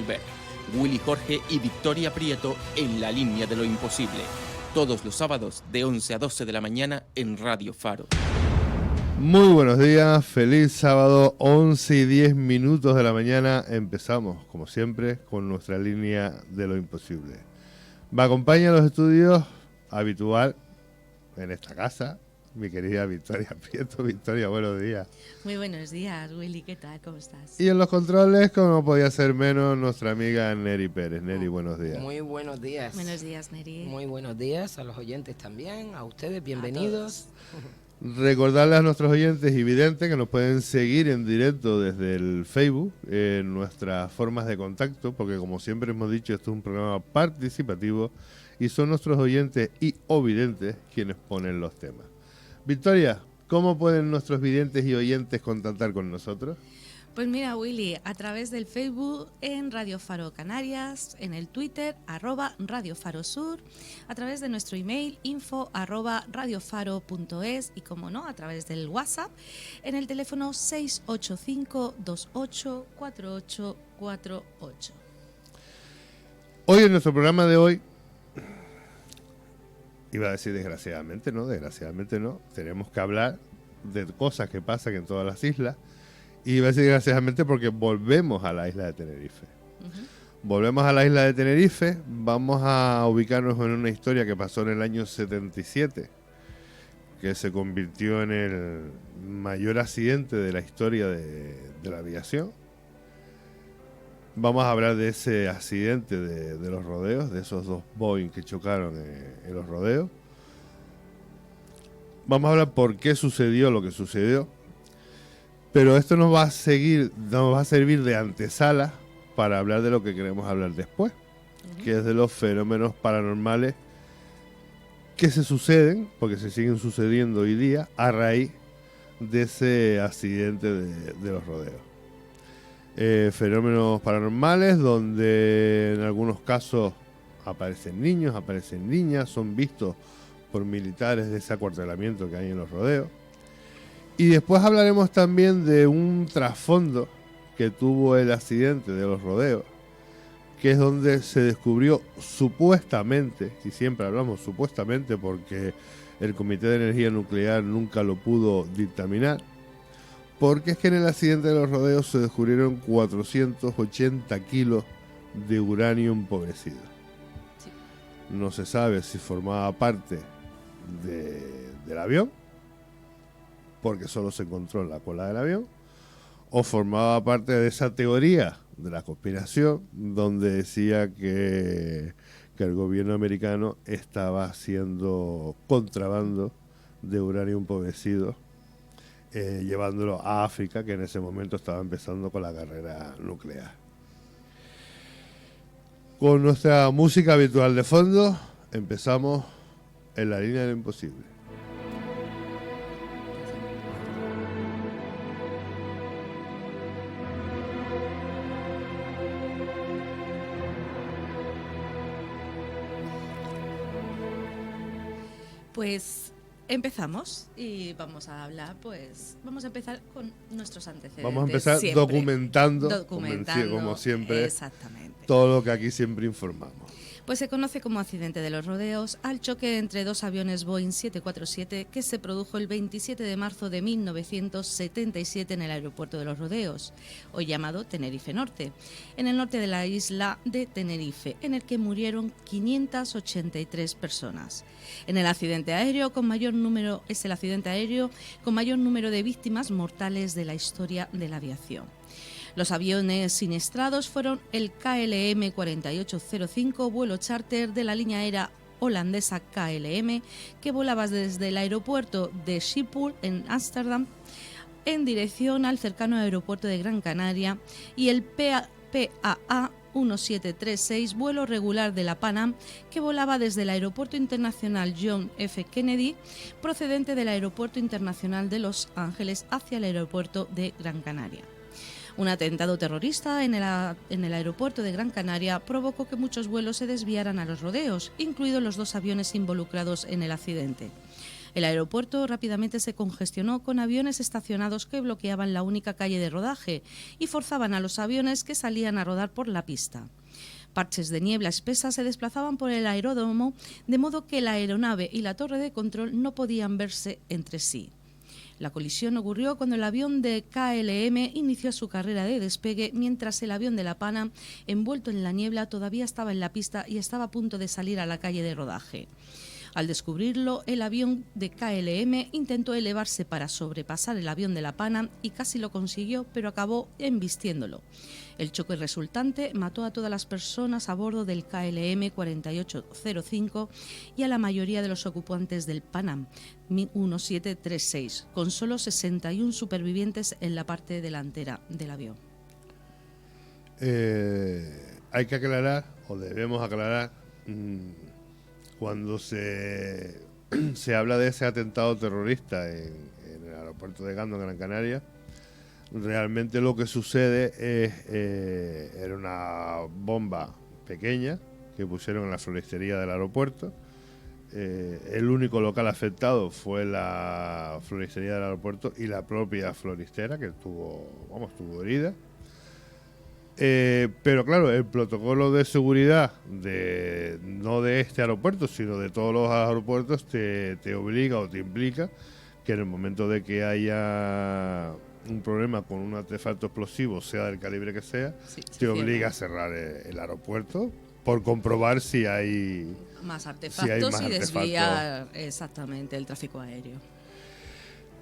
resolver. Willy Jorge y Victoria Prieto en La Línea de lo Imposible. Todos los sábados de 11 a 12 de la mañana en Radio Faro. Muy buenos días, feliz sábado, 11 y 10 minutos de la mañana. Empezamos, como siempre, con nuestra Línea de lo Imposible. Me acompaña en los estudios habitual en esta casa mi querida Victoria Prieto. Victoria, buenos días. Muy buenos días, Willy, ¿qué tal? ¿Cómo estás? Y en los controles, como no podía ser menos, nuestra amiga Neri Pérez. Neri, buenos días. Muy buenos días. Buenos días, Neri. Muy buenos días a los oyentes también, a ustedes, bienvenidos. Recordarles a nuestros oyentes y videntes que nos pueden seguir en directo desde el Facebook, en nuestras formas de contacto, porque como siempre hemos dicho, esto es un programa participativo y son nuestros oyentes y o videntes quienes ponen los temas. Victoria, ¿cómo pueden nuestros videntes y oyentes contactar con nosotros? Pues mira, Willy, a través del Facebook en Radio Faro Canarias, en el Twitter @Radio Faro Sur, a través de nuestro email info@radiofaro.es y, como no, a través del WhatsApp en el teléfono 685 28 48 48. Hoy en nuestro programa de hoy, iba a decir desgraciadamente no, tenemos que hablar de cosas que pasan en todas las islas. Y iba a decir desgraciadamente porque volvemos a la isla de Tenerife. Volvemos a la isla de Tenerife, vamos a ubicarnos en una historia que pasó en el año 77, que se convirtió en el mayor accidente de la historia de la aviación. Vamos a hablar de ese accidente de los rodeos, de esos dos Boeing que chocaron en los rodeos. Vamos a hablar por qué sucedió lo que sucedió. Pero esto nos va a servir de antesala para hablar de lo que queremos hablar después, que es de los fenómenos paranormales que se suceden, porque se siguen sucediendo hoy día, a raíz de ese accidente de los rodeos. Fenómenos paranormales donde en algunos casos aparecen niños, aparecen niñas, son vistos por militares de ese acuartelamiento que hay en los rodeos. Y después hablaremos también de un trasfondo que tuvo el accidente de los rodeos, que es donde se descubrió supuestamente, y siempre hablamos supuestamente porque el Comité de Energía Nuclear nunca lo pudo dictaminar, porque es que en el accidente de los rodeos se descubrieron 480 kilos de uranio empobrecido. Sí. No se sabe si formaba parte del avión, porque solo se encontró en la cola del avión, o formaba parte de esa teoría de la conspiración donde decía que el gobierno americano estaba haciendo contrabando de uranio empobrecido, llevándolo a África, que en ese momento estaba empezando con la carrera nuclear. Con nuestra música habitual de fondo, empezamos en La Línea de lo Imposible. Pues empezamos y vamos a hablar, vamos a empezar con nuestros antecedentes. Vamos a empezar siempre documentando como siempre, exactamente, todo lo que aquí siempre informamos. Pues se conoce como accidente de los rodeos al choque entre dos aviones Boeing 747 que se produjo el 27 de marzo de 1977 en el aeropuerto de los Rodeos, hoy llamado Tenerife Norte, en el norte de la isla de Tenerife, en el que murieron 583 personas. Es el accidente aéreo con mayor número de víctimas mortales de la historia de la aviación. Los aviones siniestrados fueron el KLM 4805, vuelo charter de la línea aérea holandesa KLM, que volaba desde el aeropuerto de Schiphol en Ámsterdam en dirección al cercano aeropuerto de Gran Canaria, y el PAA 1736, vuelo regular de la Pan Am, que volaba desde el Aeropuerto Internacional John F. Kennedy, procedente del Aeropuerto Internacional de Los Ángeles hacia el aeropuerto de Gran Canaria. Un atentado terrorista en el aeropuerto de Gran Canaria provocó que muchos vuelos se desviaran a los rodeos, incluidos los dos aviones involucrados en el accidente. El aeropuerto rápidamente se congestionó con aviones estacionados que bloqueaban la única calle de rodaje y forzaban a los aviones que salían a rodar por la pista. Parches de niebla espesa se desplazaban por el aeródromo, de modo que la aeronave y la torre de control no podían verse entre sí. La colisión ocurrió cuando el avión de KLM inició su carrera de despegue, mientras el avión de la Pan Am, envuelto en la niebla, todavía estaba en la pista y estaba a punto de salir a la calle de rodaje. Al descubrirlo, el avión de KLM intentó elevarse para sobrepasar el avión de la Pan Am y casi lo consiguió, pero acabó embistiéndolo. El choque resultante mató a todas las personas a bordo del KLM 4805 y a la mayoría de los ocupantes del Pan Am 1736, con solo 61 supervivientes en la parte delantera del avión. Hay que aclarar, o debemos aclarar, cuando se habla de ese atentado terrorista en el aeropuerto de Gando, en Gran Canaria, realmente lo que sucede era una bomba pequeña que pusieron en la floristería del aeropuerto. El único local afectado fue la floristería del aeropuerto y la propia floristera, que estuvo herida. Pero claro, el protocolo de seguridad no de este aeropuerto, sino de todos los aeropuertos, te obliga o te implica que en el momento de que haya un problema con un artefacto explosivo, sea del calibre que sea, te obliga a cerrar el aeropuerto por comprobar si hay más artefactos y desviar exactamente el tráfico aéreo.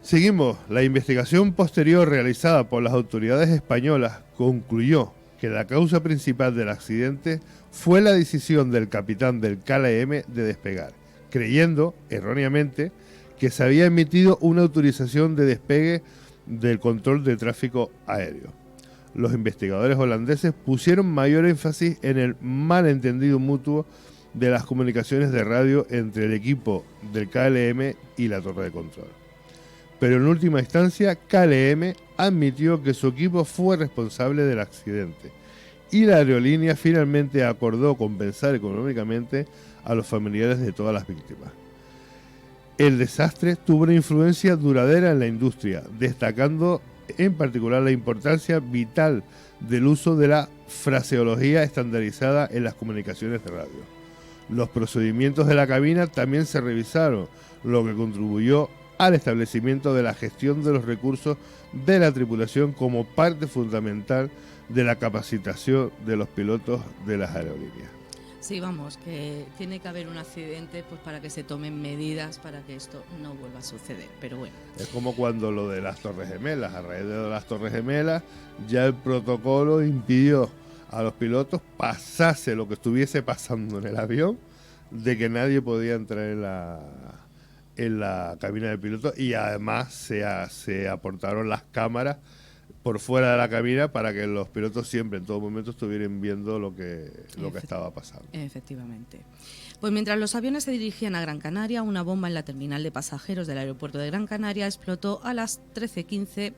Seguimos. La investigación posterior realizada por las autoridades españolas concluyó que la causa principal del accidente fue la decisión del capitán del KLM de despegar, creyendo, erróneamente, que se había emitido una autorización de despegue del control de tráfico aéreo. Los investigadores holandeses pusieron mayor énfasis en el malentendido mutuo de las comunicaciones de radio entre el equipo del KLM y la torre de control. Pero en última instancia, KLM admitió que su equipo fue responsable del accidente y la aerolínea finalmente acordó compensar económicamente a los familiares de todas las víctimas. El desastre tuvo una influencia duradera en la industria, destacando en particular la importancia vital del uso de la fraseología estandarizada en las comunicaciones de radio. Los procedimientos de la cabina también se revisaron, lo que contribuyó al establecimiento de la gestión de los recursos de la tripulación como parte fundamental de la capacitación de los pilotos de las aerolíneas. Sí, vamos, que tiene que haber un accidente pues para que se tomen medidas para que esto no vuelva a suceder, pero bueno. Es como cuando lo de las Torres Gemelas, a raíz de las Torres Gemelas, ya el protocolo impidió a los pilotos pasase lo que estuviese pasando en el avión, de que nadie podía entrar en la cabina del piloto, y además se aportaron las cámaras por fuera de la cabina para que los pilotos siempre, en todo momento, estuvieran viendo lo que estaba pasando. Efectivamente. Pues mientras los aviones se dirigían a Gran Canaria, una bomba en la terminal de pasajeros del aeropuerto de Gran Canaria explotó a las 13:15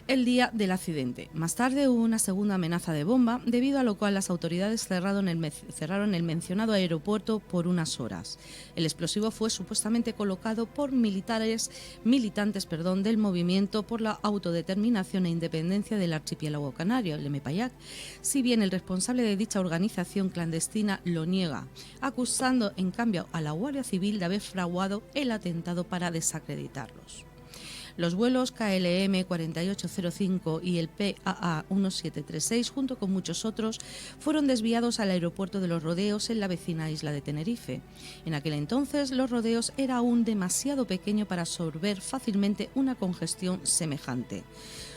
el día del accidente. Más tarde hubo una segunda amenaza de bomba, debido a lo cual las autoridades cerraron el mencionado aeropuerto por unas horas. El explosivo fue supuestamente colocado por militantes del Movimiento por la Autodeterminación e Independencia del Archipiélago Canario, el MEPAYAC, si bien el responsable de dicha organización clandestina lo niega, acusando en cambio a la Guardia Civil de haber fraguado el atentado para desacreditarlos. Los vuelos KLM 4805 y el PAA 1736, junto con muchos otros, fueron desviados al aeropuerto de Los Rodeos en la vecina isla de Tenerife. En aquel entonces, Los Rodeos era aún demasiado pequeño para absorber fácilmente una congestión semejante.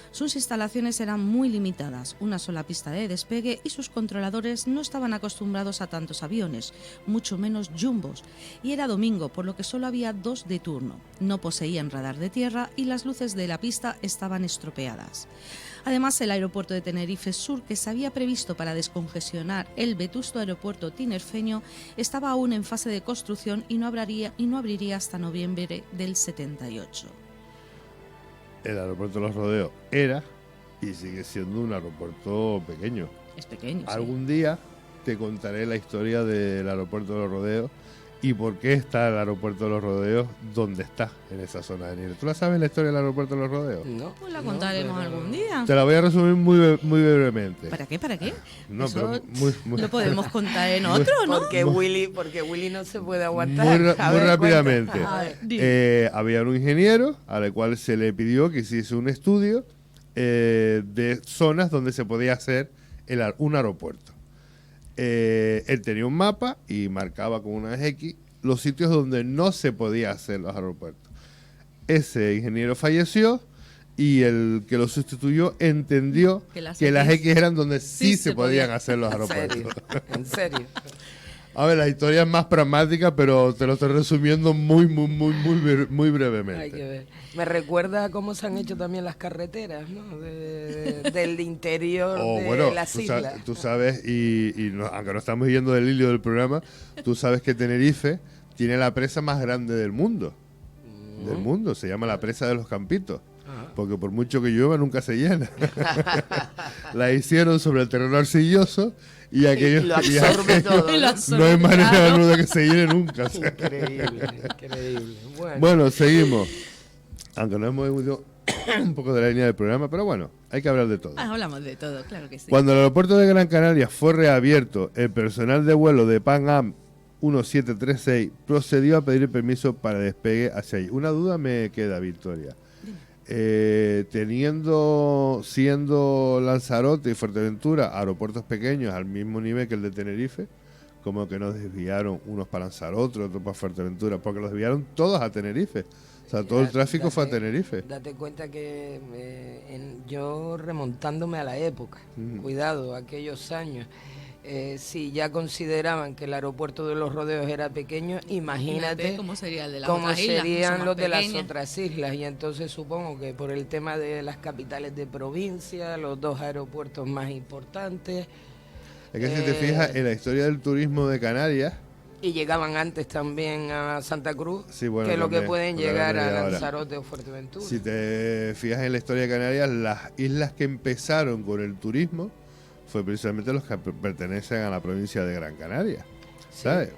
Sus instalaciones eran muy limitadas, una sola pista de despegue, y sus controladores no estaban acostumbrados a tantos aviones, mucho menos jumbos, y era domingo, por lo que solo había 2 de turno. No poseían radar de tierra y las luces de la pista estaban estropeadas. Además, el aeropuerto de Tenerife Sur, que se había previsto para descongestionar el vetusto aeropuerto tinerfeño, estaba aún en fase de construcción y no abriría hasta noviembre del 78. El aeropuerto de Los Rodeos era y sigue siendo un aeropuerto pequeño. Es pequeño, Algún día te contaré la historia del aeropuerto de Los Rodeos y por qué está el aeropuerto de los Rodeos donde está, en esa zona de nieve. ¿Tú la sabes la historia del aeropuerto de los Rodeos? No, Pues la contaremos algún día. Te la voy a resumir muy brevemente. ¿Para qué? ¿Para qué? No, Eso pero muy lo podemos contar en otro, ¿no? porque Willy no se puede aguantar. muy A ver, rápidamente. cuenta. A ver. Había un ingeniero al cual se le pidió que hiciese un estudio de zonas donde se podía hacer un aeropuerto. Él tenía un mapa y marcaba con unas X los sitios donde no se podía hacer los aeropuertos. Ese ingeniero falleció y el que lo sustituyó entendió que las X eran donde sí se podían hacer los aeropuertos. ¿En serio? A ver, la historia es más pragmática, pero te lo estoy resumiendo muy brevemente. Hay que ver. Me recuerda a cómo se han hecho también las carreteras, ¿no? Del interior de las islas. Tú sabes, aunque no estamos yendo del hilo del programa, tú sabes que Tenerife tiene la presa más grande del mundo. Del mundo, se llama la presa de los Campitos. Porque por mucho que llueva nunca se llena. La hicieron sobre el terreno arcilloso y aquello lo absorbe todo. No hay manera de que se llene nunca. O sea. Increíble. Bueno, seguimos. Aunque no hemos ido un poco de la línea del programa, pero bueno, hay que hablar de todo. Hablamos de todo, claro que sí. Cuando el aeropuerto de Gran Canaria fue reabierto, el personal de vuelo de Pan Am 1736 procedió a pedir permiso para despegue hacia allí. Una duda me queda, Victoria. Siendo Lanzarote y Fuerteventura aeropuertos pequeños al mismo nivel que el de Tenerife, como que nos desviaron unos para Lanzarote, otros para Fuerteventura, porque los desviaron todos a Tenerife. O sea, todo el tráfico fue a Tenerife. Date cuenta que yo remontándome a la época, cuidado, aquellos años, si ya consideraban que el aeropuerto de los Rodeos era pequeño, imagínate cómo sería el de las cómo otras islas, serían los de las pequeñas. otras islas. Y entonces supongo que por el tema de las capitales de provincia, los dos aeropuertos más importantes. Es que si te fijas en la historia del turismo de Canarias, y llegaban antes también a Santa Cruz, sí, bueno, que lo que también, pueden pero llegar a ahora. Lanzarote o Fuerteventura. Si te fijas en la historia de Canarias, las islas que empezaron con el turismo fue precisamente los que pertenecen a la provincia de Gran Canaria, ¿sabes?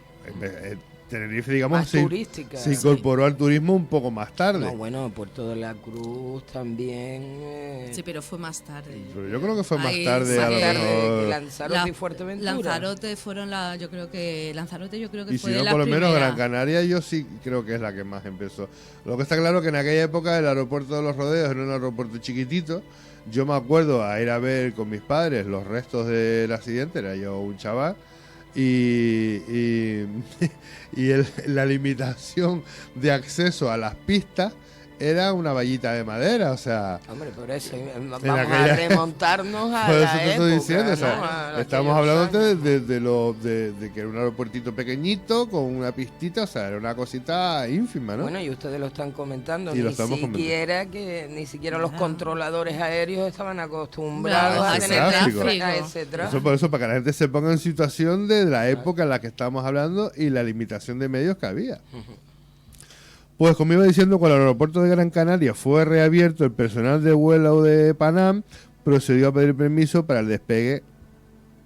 Tenerife, digamos, más turística. Se incorporó al turismo un poco más tarde. No, bueno, Puerto de la Cruz también. Sí, pero fue más tarde. Pero yo creo que fue más Ahí, tarde, más a lo tarde mejor. Lanzarote y Fuerteventura. Lanzarote fueron Lanzarote yo creo que Y fue si de no, las por lo menos primeras. Gran Canaria yo sí creo que es la que más empezó. Lo que está claro que en aquella época el aeropuerto de los Rodeos era un aeropuerto chiquitito. Yo me acuerdo a ir a ver con mis padres los restos del accidente, era yo un chaval, y la limitación de acceso a las pistas era una vallita de madera, o sea... Hombre, por eso vamos a remontarnos a por eso la te estoy época, diciendo, ¿no? o sea, estamos hablando de que era un aeropuertito pequeñito con una pistita, o sea, era una cosita ínfima, ¿no? Bueno, y ustedes lo están comentando, Y lo estamos ni siquiera los controladores aéreos estaban acostumbrados a a ese tener tráfico. a ese tráfico. Eso por eso, para que la gente se ponga en situación de la época en la que estamos hablando y la limitación de medios que había. Pues como iba diciendo, cuando el aeropuerto de Gran Canaria fue reabierto, el personal de vuelo de Panam procedió a pedir permiso para el despegue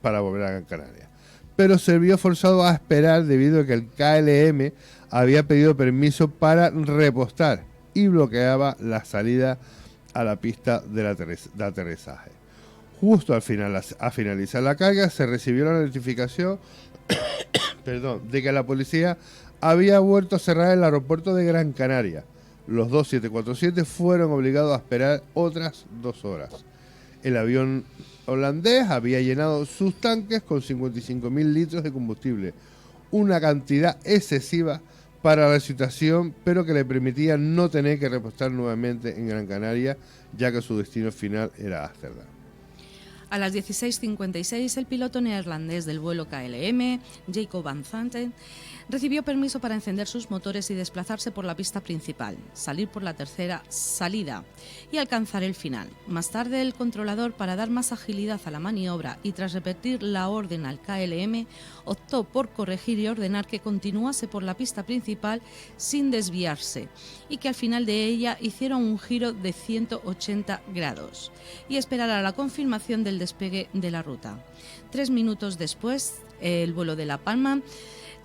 para volver a Gran Canaria. Pero se vio forzado a esperar debido a que el KLM había pedido permiso para repostar y bloqueaba la salida a la pista de aterrizaje. Justo al finalizar la carga se recibió la notificación de que la policía había vuelto a cerrar el aeropuerto de Gran Canaria. Los dos 747 fueron obligados a esperar otras 2 horas. El avión holandés había llenado sus tanques con 55.000 litros de combustible, una cantidad excesiva para la situación, pero que le permitía no tener que repostar nuevamente en Gran Canaria, ya que su destino final era Ámsterdam. A las 16:56, el piloto neerlandés del vuelo KLM, Jacob van Zanten, recibió permiso para encender sus motores y desplazarse por la pista principal, salir por la tercera salida y alcanzar el final. Más tarde, el controlador, para dar más agilidad a la maniobra y tras repetir la orden al KLM, optó por corregir y ordenar que continuase por la pista principal sin desviarse y que al final de ella hiciera un giro de 180 grados y esperara la confirmación del despegue de la ruta. 3 minutos después, el vuelo de La Palma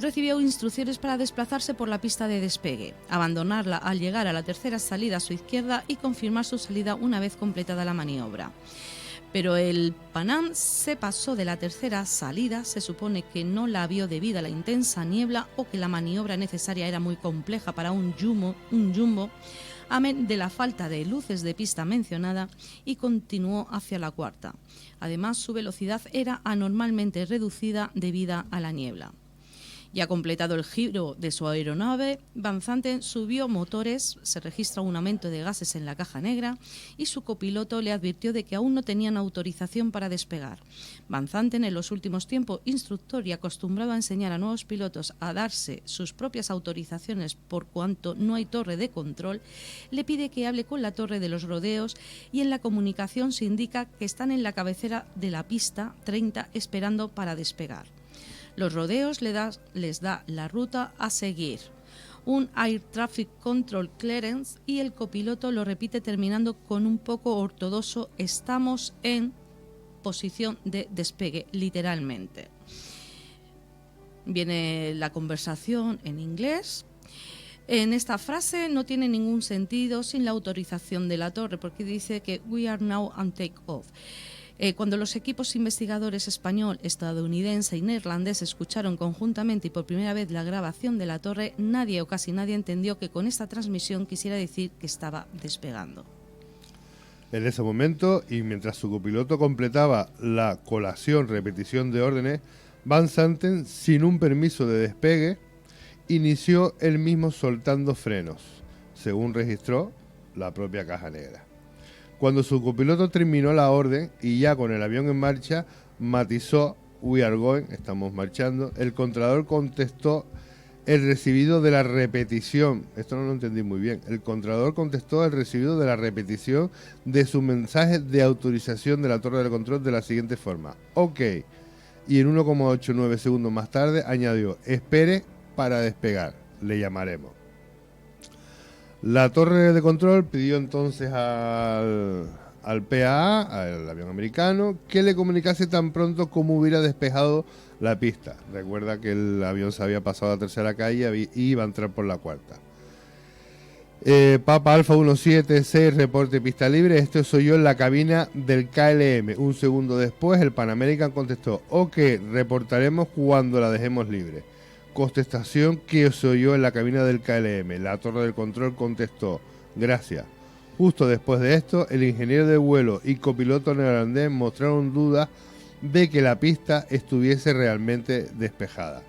recibió instrucciones para desplazarse por la pista de despegue, abandonarla al llegar a la tercera salida a su izquierda y confirmar su salida una vez completada la maniobra. Pero el Pan Am se pasó de la tercera salida, se supone que no la vio debido a la intensa niebla o que la maniobra necesaria era muy compleja para un jumbo, amén de la falta de luces de pista mencionada, y continuó hacia la cuarta. Además, su velocidad era anormalmente reducida debido a la niebla. Ya completado el giro de su aeronave, Van Zanten subió motores, se registra un aumento de gases en la caja negra y su copiloto le advirtió de que aún no tenían autorización para despegar. Van Zanten, en los últimos tiempos instructor y acostumbrado a enseñar a nuevos pilotos a darse sus propias autorizaciones por cuanto no hay torre de control, le pide que hable con la torre de los rodeos y en la comunicación se indica que están en la cabecera de la pista 30 esperando para despegar. Los rodeos les da la ruta a seguir, un Air Traffic Control Clearance, y el copiloto lo repite terminando con un poco ortodoxo: estamos en posición de despegue, literalmente. Viene la conversación en inglés. En esta frase no tiene ningún sentido sin la autorización de la torre, porque dice que we are now on take off. Cuando los equipos investigadores español, estadounidense y neerlandés escucharon conjuntamente y por primera vez la grabación de la torre, nadie o casi nadie entendió que con esta transmisión quisiera decir que estaba despegando. En ese momento, y mientras su copiloto completaba la repetición de órdenes, Van Zanten, sin un permiso de despegue, inició él mismo soltando frenos, según registró la propia caja negra. Cuando su copiloto terminó la orden y ya con el avión en marcha, matizó "We are going", estamos marchando. El controlador contestó el recibido de la repetición. Esto no lo entendí muy bien. El controlador contestó el recibido de la repetición de su mensaje de autorización de la torre de control de la siguiente forma: OK. Y en 1,89 segundos más tarde añadió: espere para despegar, le llamaremos. La torre de control pidió entonces al PAA, al avión americano, que le comunicase tan pronto como hubiera despejado la pista. Recuerda que el avión se había pasado a la tercera calle y iba a entrar por la cuarta. Papa Alfa 176, reporte pista libre. Esto soy yo en la cabina del KLM. Un segundo después, el Pan American contestó: OK, reportaremos cuando la dejemos libre. Contestación que se oyó en la cabina del KLM. La torre del control contestó: gracias. Justo después de esto, el ingeniero de vuelo y copiloto neerlandés mostraron dudas de que la pista estuviese realmente despejada,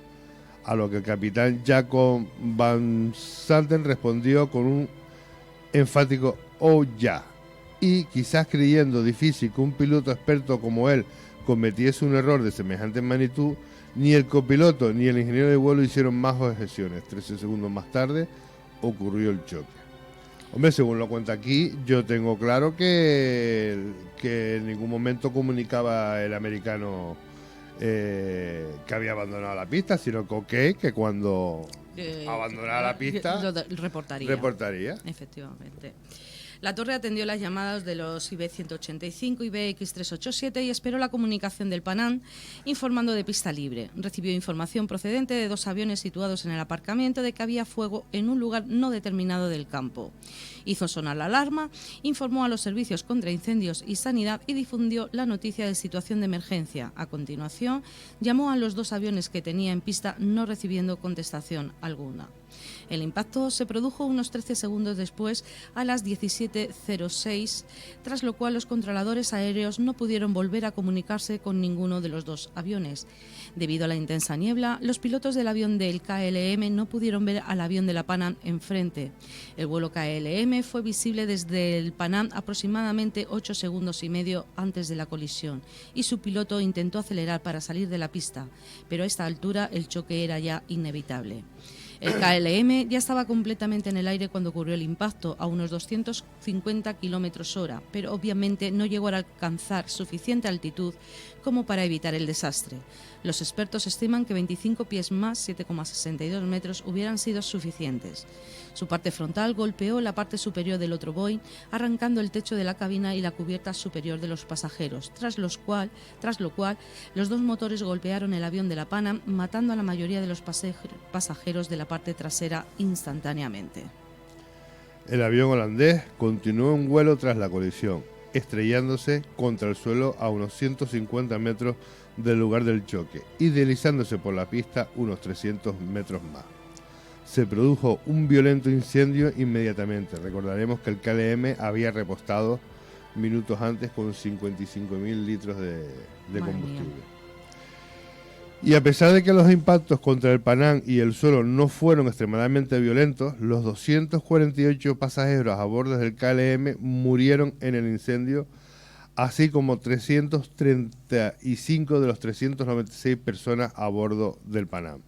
a lo que el capitán Jacob Van Zanten respondió con un enfático "oh ya", y quizás creyendo difícil que un piloto experto como él cometiese un error de semejante magnitud, ni el copiloto ni el ingeniero de vuelo hicieron más objeciones. 13 segundos más tarde ocurrió el choque. Hombre, según lo cuenta aquí, yo tengo claro que en ningún momento comunicaba el americano que había abandonado la pista, sino que cuando abandonara la pista reportaría. Efectivamente. La torre atendió las llamadas de los IB-185 y BX-387 y esperó la comunicación del Pan Am informando de pista libre. Recibió información procedente de dos aviones situados en el aparcamiento de que había fuego en un lugar no determinado del campo. Hizo sonar la alarma, informó a los servicios contra incendios y sanidad y difundió la noticia de situación de emergencia. A continuación, llamó a los dos aviones que tenía en pista, no recibiendo contestación alguna. El impacto se produjo unos 13 segundos después, a las 17:06, tras lo cual los controladores aéreos no pudieron volver a comunicarse con ninguno de los dos aviones. Debido a la intensa niebla, los pilotos del avión del KLM no pudieron ver al avión de la Pan Am enfrente. El vuelo KLM fue visible desde el Pan Am aproximadamente 8 segundos y medio antes de la colisión y su piloto intentó acelerar para salir de la pista, pero a esta altura el choque era ya inevitable. El KLM ya estaba completamente en el aire cuando ocurrió el impacto, a unos 250 km/h, pero obviamente no llegó a alcanzar suficiente altitud como para evitar el desastre. Los expertos estiman que 25 pies más, 7,62 metros, hubieran sido suficientes. Su parte frontal golpeó la parte superior del otro Boeing, arrancando el techo de la cabina y la cubierta superior de los pasajeros, tras lo cual los dos motores golpearon el avión de la Pan Am, matando a la mayoría de los pasajeros de la parte trasera instantáneamente. El avión holandés continuó en vuelo tras la colisión, estrellándose contra el suelo a unos 150 metros del lugar del choque y deslizándose por la pista unos 300 metros más. Se produjo un violento incendio inmediatamente. Recordaremos que el KLM había repostado minutos antes con 55.000 litros de combustible. Y a pesar de que los impactos contra el Pan Am y el suelo no fueron extremadamente violentos, los 248 pasajeros a bordo del KLM murieron en el incendio, así como 335 de los 396 personas a bordo del Pan Am,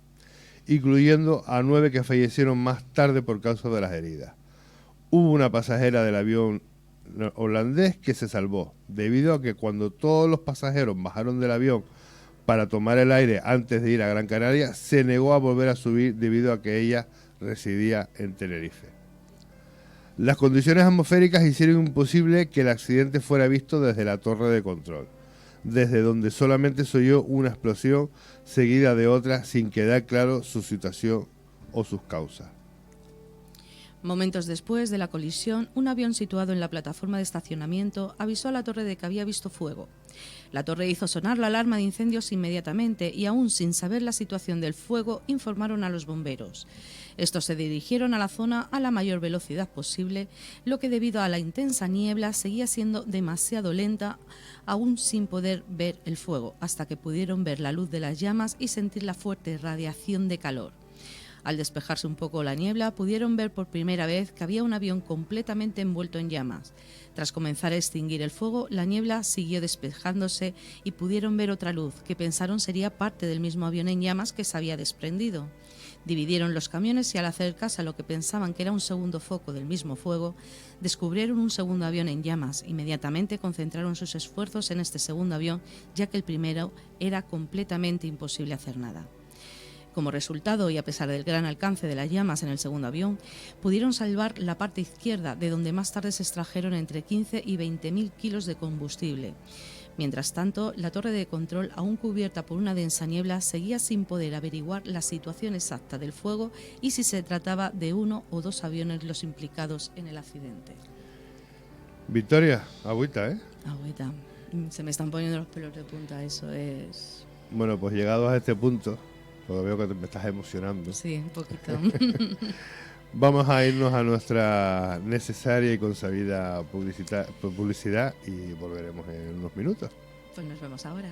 incluyendo a 9 que fallecieron más tarde por causa de las heridas. Hubo una pasajera del avión holandés que se salvó, debido a que cuando todos los pasajeros bajaron del avión para tomar el aire antes de ir a Gran Canaria, se negó a volver a subir debido a que ella residía en Tenerife. Las condiciones atmosféricas hicieron imposible que el accidente fuera visto desde la torre de control, desde donde solamente se oyó una explosión seguida de otra sin quedar claro su situación o sus causas. Momentos después de la colisión, un avión situado en la plataforma de estacionamiento avisó a la torre de que había visto fuego. La torre hizo sonar la alarma de incendios inmediatamente y, aún sin saber la situación del fuego, informaron a los bomberos. Estos se dirigieron a la zona a la mayor velocidad posible, lo que debido a la intensa niebla seguía siendo demasiado lenta, aún sin poder ver el fuego, hasta que pudieron ver la luz de las llamas y sentir la fuerte radiación de calor. Al despejarse un poco la niebla, pudieron ver por primera vez que había un avión completamente envuelto en llamas. Tras comenzar a extinguir el fuego, la niebla siguió despejándose y pudieron ver otra luz, que pensaron sería parte del mismo avión en llamas que se había desprendido. Dividieron los camiones y, al acercarse a lo que pensaban que era un segundo foco del mismo fuego, descubrieron un segundo avión en llamas. Inmediatamente concentraron sus esfuerzos en este segundo avión, ya que el primero era completamente imposible hacer nada. Como resultado, y a pesar del gran alcance de las llamas en el segundo avión, pudieron salvar la parte izquierda, de donde más tarde se extrajeron entre 15 y 20.000 kilos de combustible. Mientras tanto, la torre de control, aún cubierta por una densa niebla, seguía sin poder averiguar la situación exacta del fuego y si se trataba de uno o dos aviones los implicados en el accidente. Victoria, agüita, ¿eh? Agüita. Se me están poniendo los pelos de punta, eso es... Bueno, pues llegados a este punto, porque veo que me estás emocionando. Sí, un poquito. Vamos a irnos a nuestra necesaria y consabida publicidad y volveremos en unos minutos. Pues nos vemos ahora.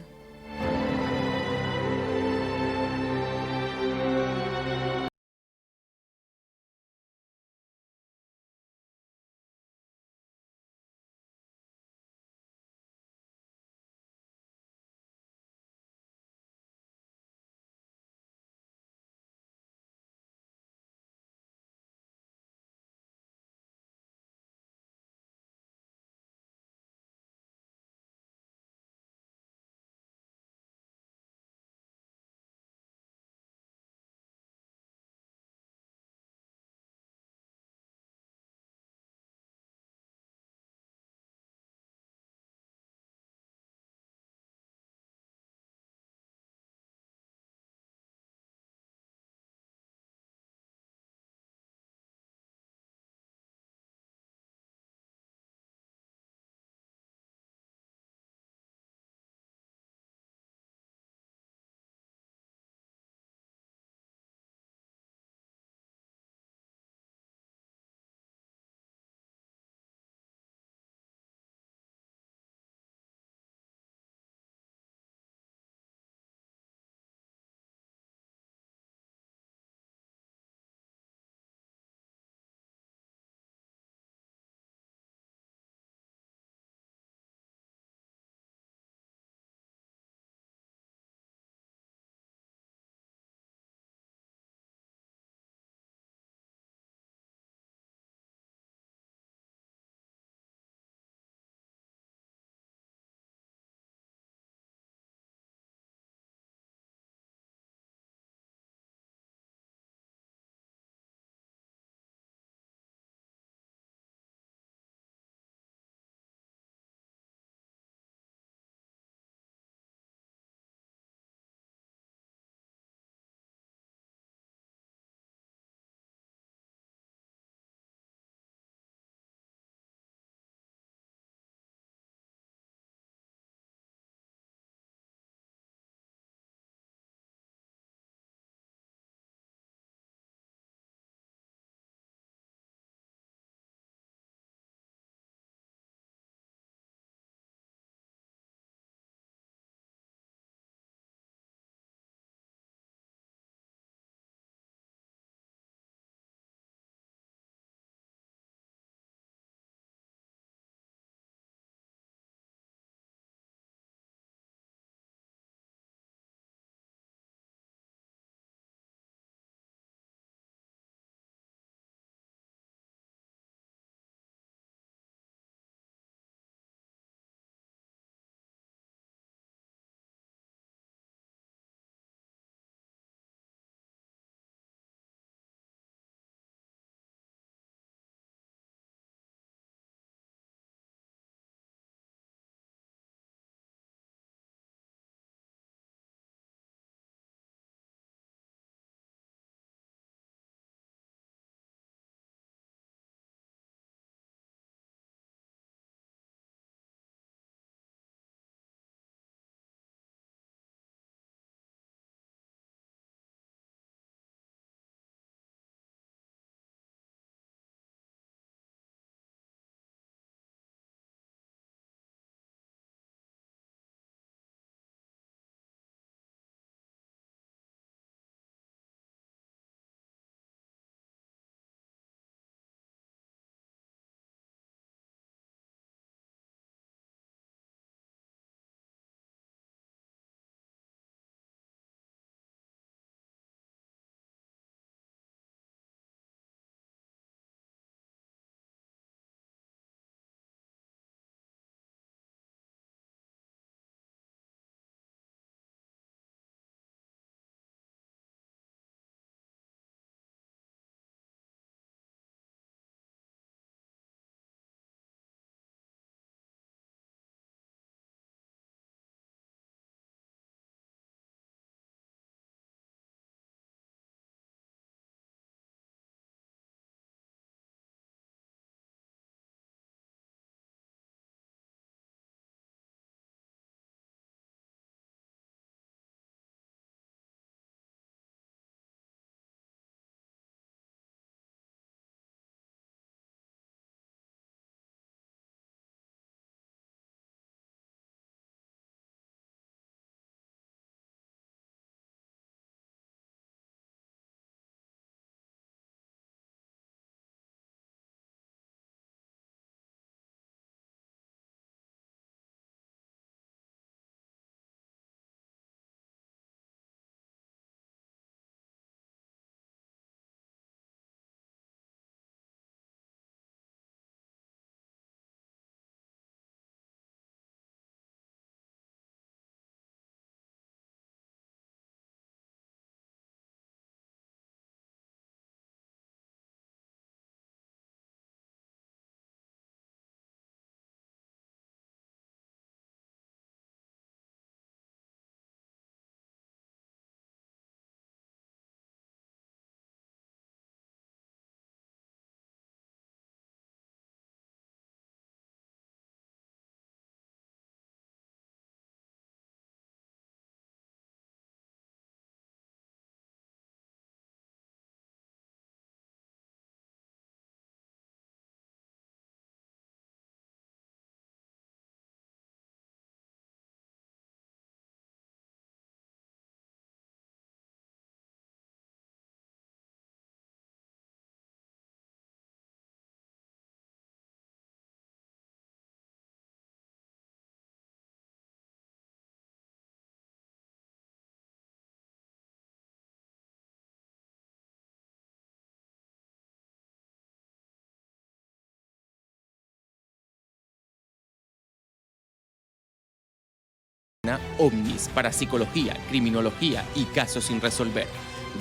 ovnis, parapsicología, criminología y casos sin resolver.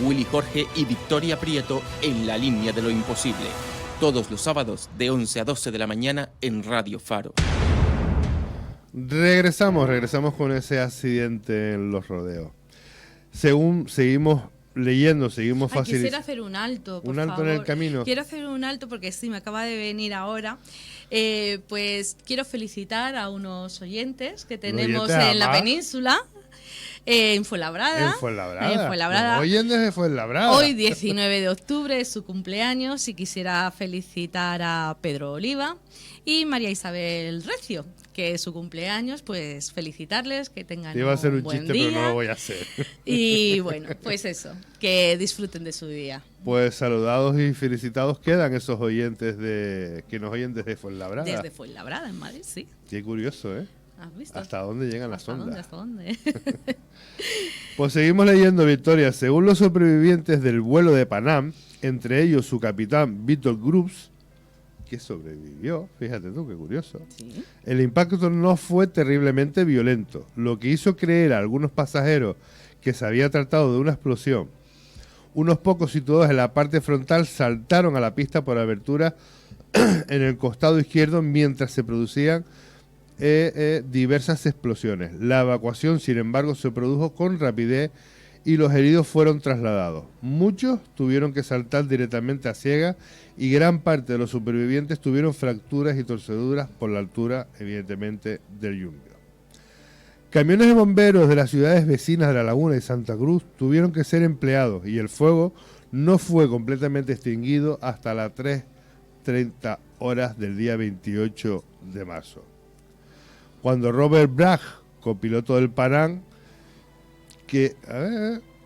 Willy Jorge y Victoria Prieto en la línea de lo imposible. Todos los sábados de 11 a 12 de la mañana en Radio Faro. Regresamos con ese accidente en los rodeos. Según seguimos leyendo, seguimos facilitando. Quisiera hacer un alto, por un alto favor. En el camino. Quiero hacer un alto porque sí, me acaba de venir ahora. Pues quiero felicitar a unos oyentes que tenemos en la península. En Fuenlabrada. Los oyentes de Fuenlabrada. Hoy, 19 de octubre, es su cumpleaños y quisiera felicitar a Pedro Oliva y María Isabel Recio, que es su cumpleaños, pues felicitarles, que tengan Iba a ser un buen chiste, día. pero no lo voy a hacer. Y bueno, pues eso, que disfruten de su día. Pues saludados y felicitados quedan esos oyentes que nos oyen desde Fuenlabrada. Desde Fuenlabrada, en Madrid, sí. Qué curioso, ¿eh? ¿Has visto? ¿Hasta dónde llegan las ondas? ¿Hasta dónde? Pues seguimos leyendo, Victoria. Según los supervivientes del vuelo de Panam, entre ellos su capitán Víctor Grubbs, que sobrevivió, fíjate tú, qué curioso. Sí. El impacto no fue terriblemente violento, lo que hizo creer a algunos pasajeros que se había tratado de una explosión. Unos pocos situados en la parte frontal saltaron a la pista por abertura en el costado izquierdo mientras se producían diversas explosiones. La evacuación, sin embargo, se produjo con rapidez y los heridos fueron trasladados. Muchos tuvieron que saltar directamente a ciegas y gran parte de los supervivientes tuvieron fracturas y torceduras por la altura, evidentemente, del yunque. Camiones de bomberos de las ciudades vecinas de La Laguna y Santa Cruz tuvieron que ser empleados y el fuego no fue completamente extinguido hasta las 3:30 horas del día 28 de marzo. Cuando Robert Bragg, copiloto del Panam,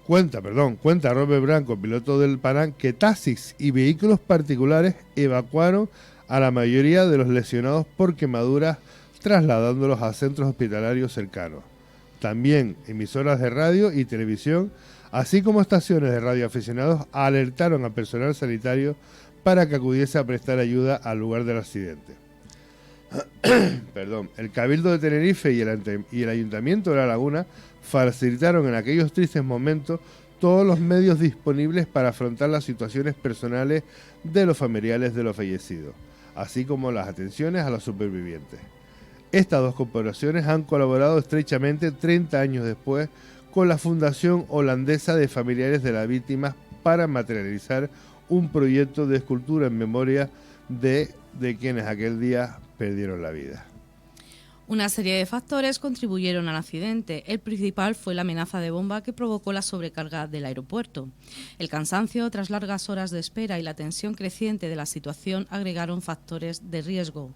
cuenta Robert Bragg, copiloto del Panam, que taxis y vehículos particulares evacuaron a la mayoría de los lesionados por quemaduras, trasladándolos a centros hospitalarios cercanos. También emisoras de radio y televisión, así como estaciones de radioaficionados, alertaron al personal sanitario para que acudiese a prestar ayuda al lugar del accidente. El Cabildo de Tenerife y el Ayuntamiento de La Laguna facilitaron en aquellos tristes momentos todos los medios disponibles para afrontar las situaciones personales de los familiares de los fallecidos, así como las atenciones a los supervivientes. Estas dos corporaciones han colaborado estrechamente 30 años después con la Fundación Holandesa de Familiares de las Víctimas para materializar un proyecto de escultura en memoria de quienes aquel día perdieron la vida. Una serie de factores contribuyeron al accidente. El principal fue la amenaza de bomba que provocó la sobrecarga del aeropuerto. El cansancio tras largas horas de espera y la tensión creciente de la situación agregaron factores de riesgo.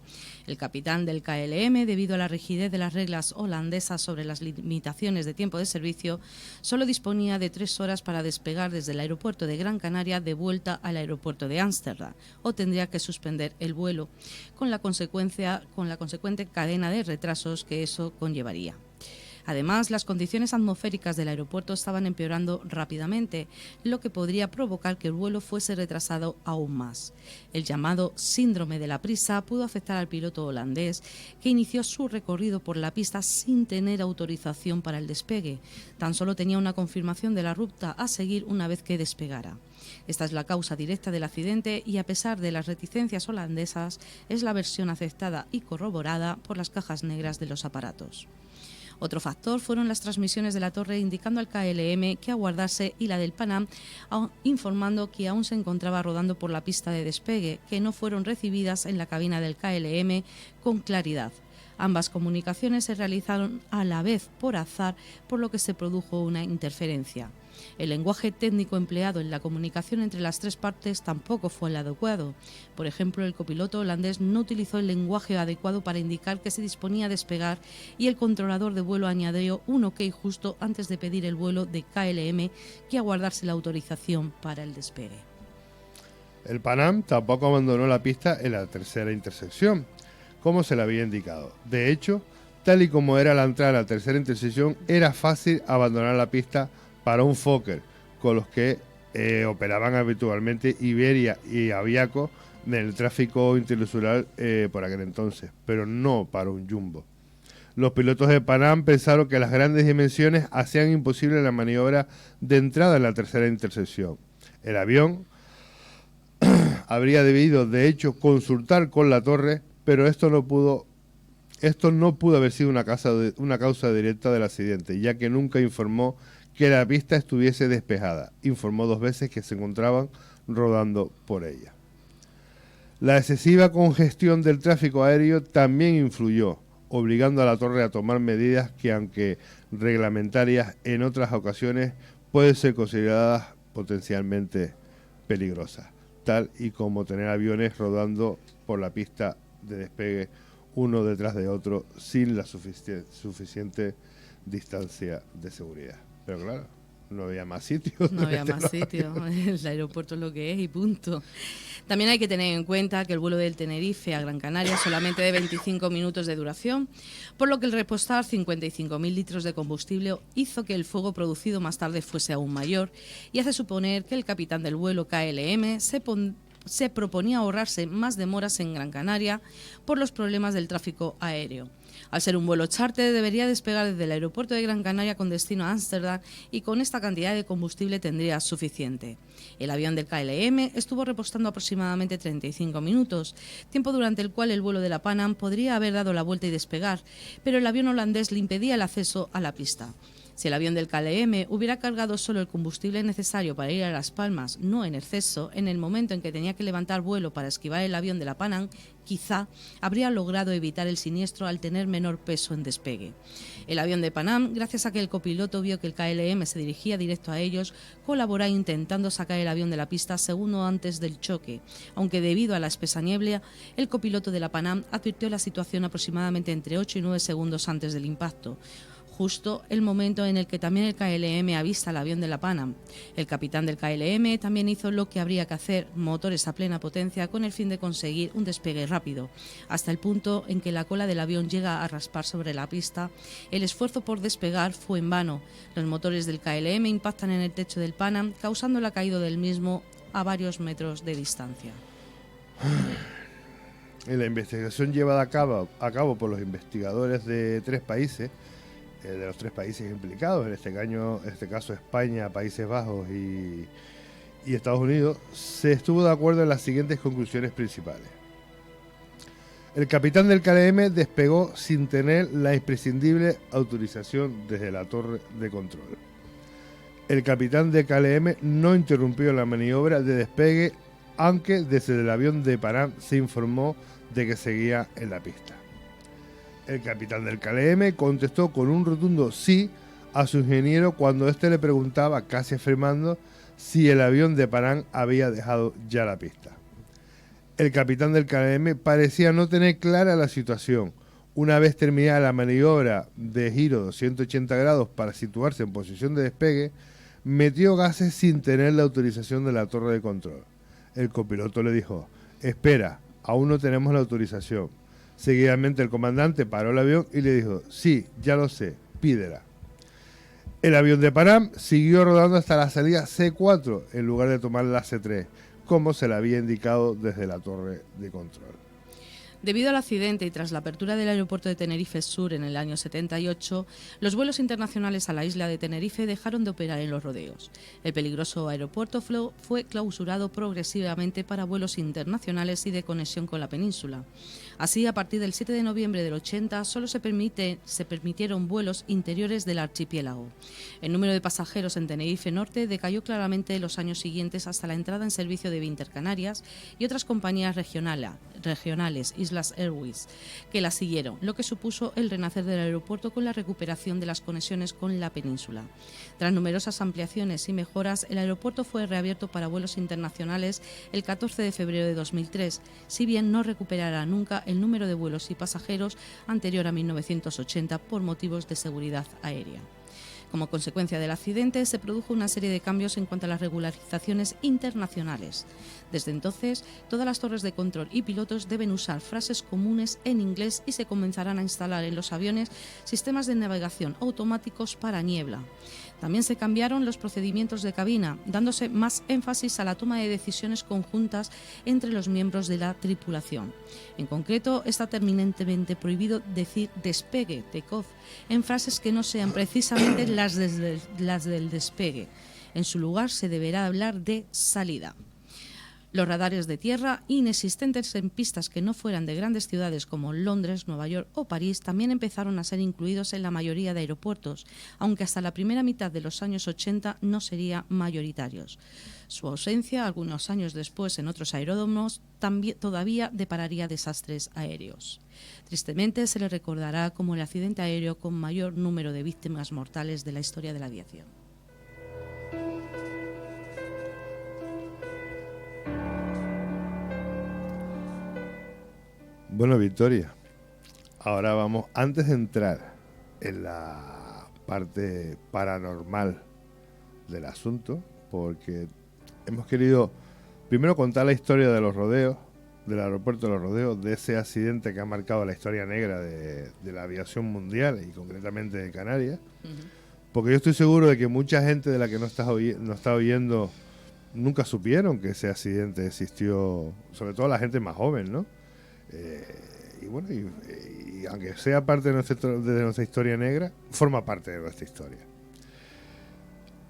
El capitán del KLM, debido a la rigidez de las reglas holandesas sobre las limitaciones de tiempo de servicio, solo disponía de 3 horas para despegar desde el aeropuerto de Gran Canaria de vuelta al aeropuerto de Ámsterdam, o tendría que suspender el vuelo, con la consecuente cadena de retrasos que eso conllevaría. Además, las condiciones atmosféricas del aeropuerto estaban empeorando rápidamente, lo que podría provocar que el vuelo fuese retrasado aún más. El llamado síndrome de la prisa pudo afectar al piloto holandés, que inició su recorrido por la pista sin tener autorización para el despegue. Tan solo tenía una confirmación de la ruta a seguir una vez que despegara. Esta es la causa directa del accidente y, a pesar de las reticencias holandesas, es la versión aceptada y corroborada por las cajas negras de los aparatos. Otro factor fueron las transmisiones de la torre indicando al KLM que aguardase y la del Panam informando que aún se encontraba rodando por la pista de despegue, que no fueron recibidas en la cabina del KLM con claridad. Ambas comunicaciones se realizaron a la vez por azar, por lo que se produjo una interferencia. El lenguaje técnico empleado en la comunicación entre las tres partes tampoco fue el adecuado. Por ejemplo, el copiloto holandés no utilizó el lenguaje adecuado para indicar que se disponía a despegar y el controlador de vuelo añadió un OK justo antes de pedir el vuelo de KLM que aguardarse la autorización para el despegue. El Panam tampoco abandonó la pista en la tercera intersección, como se le había indicado. De hecho, tal y como era la entrada a la tercera intersección, era fácil abandonar la pista para un Fokker, con los que operaban habitualmente Iberia y Aviaco en el tráfico internacional por aquel entonces, pero no para un Jumbo. Los pilotos de Pan Am pensaron que las grandes dimensiones hacían imposible la maniobra de entrada en la tercera intersección. El avión habría debido, de hecho, consultar con la torre, pero esto no pudo haber sido una causa directa del accidente, ya que nunca informó que la pista estuviese despejada. Informó 2 veces que se encontraban rodando por ella. La excesiva congestión del tráfico aéreo también influyó, obligando a la torre a tomar medidas que, aunque reglamentarias en otras ocasiones, pueden ser consideradas potencialmente peligrosas, tal y como tener aviones rodando por la pista de despegue uno detrás de otro sin la suficiente distancia de seguridad. Pero claro, no había más sitios. No había más sitios. El aeropuerto es lo que es y punto. También hay que tener en cuenta que el vuelo del Tenerife a Gran Canaria solamente de 25 minutos de duración, por lo que el repostar 55.000 litros de combustible hizo que el fuego producido más tarde fuese aún mayor y hace suponer que el capitán del vuelo KLM se proponía ahorrarse más demoras en Gran Canaria por los problemas del tráfico aéreo. Al ser un vuelo charter, debería despegar desde el aeropuerto de Gran Canaria con destino a Ámsterdam y con esta cantidad de combustible tendría suficiente. El avión del KLM estuvo repostando aproximadamente 35 minutos, tiempo durante el cual el vuelo de la Pan Am podría haber dado la vuelta y despegar, pero el avión holandés le impedía el acceso a la pista. Si el avión del KLM hubiera cargado solo el combustible necesario para ir a Las Palmas, no en exceso, en el momento en que tenía que levantar vuelo para esquivar el avión de la Pan Am, quizá habría logrado evitar el siniestro al tener menor peso en despegue. El avión de Pan Am, gracias a que el copiloto vio que el KLM se dirigía directo a ellos, colaboró intentando sacar el avión de la pista segundo antes del choque, aunque debido a la espesa niebla, el copiloto de la Pan Am advirtió la situación aproximadamente entre 8 y 9 segundos antes del impacto, justo el momento en el que también el KLM avista el avión de la Pan Am. El capitán del KLM también hizo lo que habría que hacer, motores a plena potencia con el fin de conseguir un despegue rápido, hasta el punto en que la cola del avión llega a raspar sobre la pista. El esfuerzo por despegar fue en vano. Los motores del KLM impactan en el techo del Pan Am, causando la caída del mismo a varios metros de distancia. En la investigación llevada a cabo por los investigadores de 3 países, de los 3 países implicados, en este caso España, Países Bajos y Estados Unidos, se estuvo de acuerdo en las siguientes conclusiones principales. El capitán del KLM despegó sin tener la imprescindible autorización desde la torre de control. El capitán del KLM no interrumpió la maniobra de despegue, aunque desde el avión de Pan Am se informó de que seguía en la pista. El capitán del KLM contestó con un rotundo sí a su ingeniero cuando éste le preguntaba, casi afirmando, si el avión de Pan Am había dejado ya la pista. El capitán del KLM parecía no tener clara la situación. Una vez terminada la maniobra de giro 180 grados para situarse en posición de despegue, metió gases sin tener la autorización de la torre de control. El copiloto le dijo, espera, aún no tenemos la autorización. Seguidamente el comandante paró el avión y le dijo, sí, ya lo sé, pídela. El avión de Pan Am siguió rodando hasta la salida C4 en lugar de tomar la C3, como se le había indicado desde la torre de control. Debido al accidente y tras la apertura del aeropuerto de Tenerife Sur en el año 78, los vuelos internacionales a la isla de Tenerife dejaron de operar en los rodeos. El peligroso aeropuerto fue clausurado progresivamente para vuelos internacionales y de conexión con la península. Así, a partir del 7 de noviembre del 80, solo se permitieron vuelos interiores del archipiélago. El número de pasajeros en Tenerife Norte decayó claramente en los años siguientes hasta la entrada en servicio de Intercanarias y otras compañías regionales, Islas Airways, que la siguieron, lo que supuso el renacer del aeropuerto con la recuperación de las conexiones con la península. Tras numerosas ampliaciones y mejoras, el aeropuerto fue reabierto para vuelos internacionales el 14 de febrero de 2003, si bien no recuperará nunca el número de vuelos y pasajeros anterior a 1980 por motivos de seguridad aérea. Como consecuencia del accidente, se produjo una serie de cambios en cuanto a las regularizaciones internacionales. Desde entonces, todas las torres de control y pilotos deben usar frases comunes en inglés y se comenzarán a instalar en los aviones sistemas de navegación automáticos para niebla. También se cambiaron los procedimientos de cabina, dándose más énfasis a la toma de decisiones conjuntas entre los miembros de la tripulación. En concreto, está terminantemente prohibido decir despegue, take-off, en frases que no sean precisamente las del despegue. En su lugar se deberá hablar de salida. Los radares de tierra, inexistentes en pistas que no fueran de grandes ciudades como Londres, Nueva York o París, también empezaron a ser incluidos en la mayoría de aeropuertos, aunque hasta la primera mitad de los años 80 no serían mayoritarios. Su ausencia, algunos años después en otros aeródromos, todavía depararía desastres aéreos. Tristemente, se le recordará como el accidente aéreo con mayor número de víctimas mortales de la historia de la aviación. Bueno, Victoria, ahora vamos, antes de entrar en la parte paranormal del asunto, porque hemos querido primero contar la historia de los rodeos, del aeropuerto de los rodeos, de ese accidente que ha marcado la historia negra de la aviación mundial y concretamente de Canarias, porque yo estoy seguro de que mucha gente de la que nos está oyendo nunca supieron que ese accidente existió, sobre todo la gente más joven, ¿no? Y bueno, y aunque sea parte de nuestra historia negra, forma parte de nuestra historia.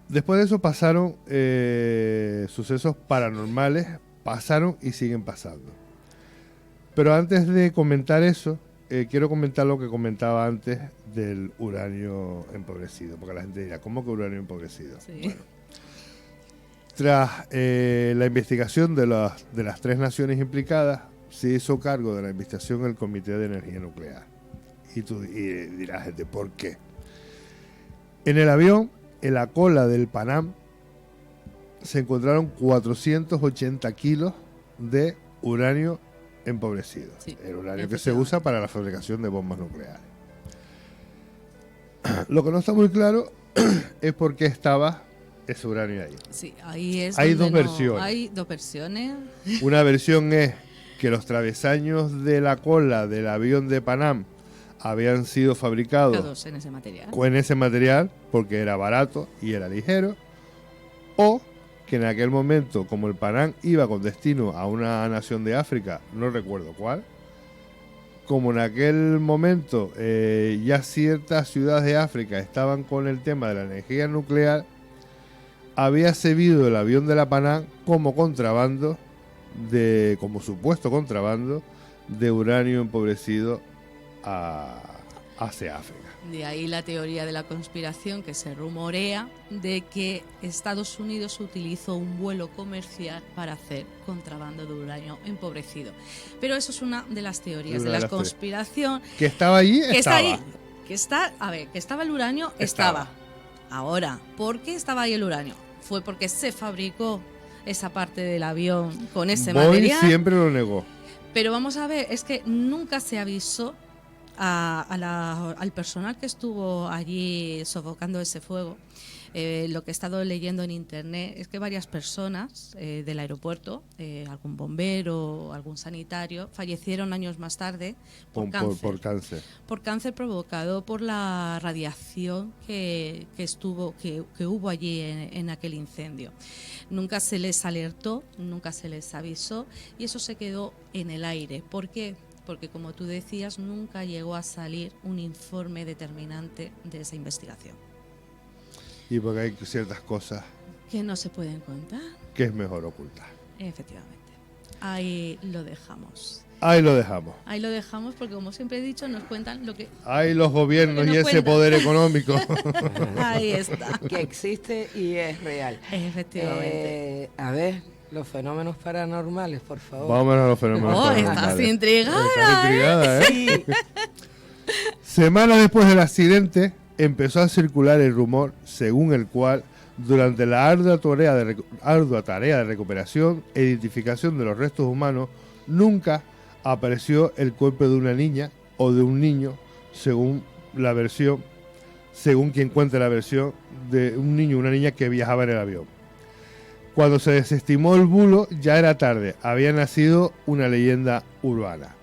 Después de eso pasaron sucesos paranormales, pasaron y siguen pasando. Pero antes de comentar eso, quiero comentar lo que comentaba antes del uranio empobrecido, porque la gente dirá, ¿cómo que uranio empobrecido? Sí. Bueno, tras la investigación de las 3 naciones implicadas, se hizo cargo de la investigación el Comité de Energía Nuclear. Y dirás, gente, ¿por qué? En el avión, en la cola del Panam, se encontraron 480 kilos de uranio empobrecido. Sí, el uranio que se usa para la fabricación de bombas nucleares. Lo que no está muy claro es por qué estaba ese uranio ahí. Sí, ahí es hay donde dos versiones. Hay dos versiones. Una versión es que los travesaños de la cola del avión de Panam habían sido fabricados en ese material porque era barato y era ligero, o que en aquel momento, como el Panam iba con destino a una nación de África, no recuerdo cuál, como en aquel momento ya ciertas ciudades de África estaban con el tema de la energía nuclear, había servido el avión de la Panam como contrabando, como supuesto contrabando de uranio empobrecido hacia África. De ahí la teoría de la conspiración, que se rumorea de que Estados Unidos utilizó un vuelo comercial para hacer contrabando de uranio empobrecido. Pero eso es una de las teorías de la conspiración. Que estaba allí, que estaba. Que estaba el uranio, estaba. Ahora, ¿por qué estaba ahí el uranio? Fue porque se fabricó esa parte del avión con ese material. Siempre lo negó. Pero vamos a ver, es que nunca se avisó al personal que estuvo allí sofocando ese fuego. Lo que he estado leyendo en internet es que varias personas del aeropuerto, algún bombero, algún sanitario, fallecieron años más tarde por cáncer. Por cáncer provocado por la radiación que hubo allí en aquel incendio. Nunca se les alertó, nunca se les avisó y eso se quedó en el aire. ¿Por qué? Porque, como tú decías, nunca llegó a salir un informe determinante de esa investigación. Y porque hay ciertas cosas que no se pueden contar, que es mejor ocultar. Efectivamente. Ahí lo dejamos. Ahí lo dejamos. Ahí lo dejamos porque, como siempre he dicho, nos cuentan lo que... Ahí los gobiernos y ese cuentan. Poder económico. Ahí está. Que existe y es real. Efectivamente. A ver, los fenómenos paranormales, por favor. Vamos a los fenómenos paranormales. Estás intrigada. Sí. Semanas después del accidente, empezó a circular el rumor según el cual, durante la ardua tarea de recuperación e identificación de los restos humanos, nunca apareció el cuerpo de una niña o de un niño, según quien cuente la versión, de un niño o una niña que viajaba en el avión. Cuando se desestimó el bulo, ya era tarde, había nacido una leyenda urbana.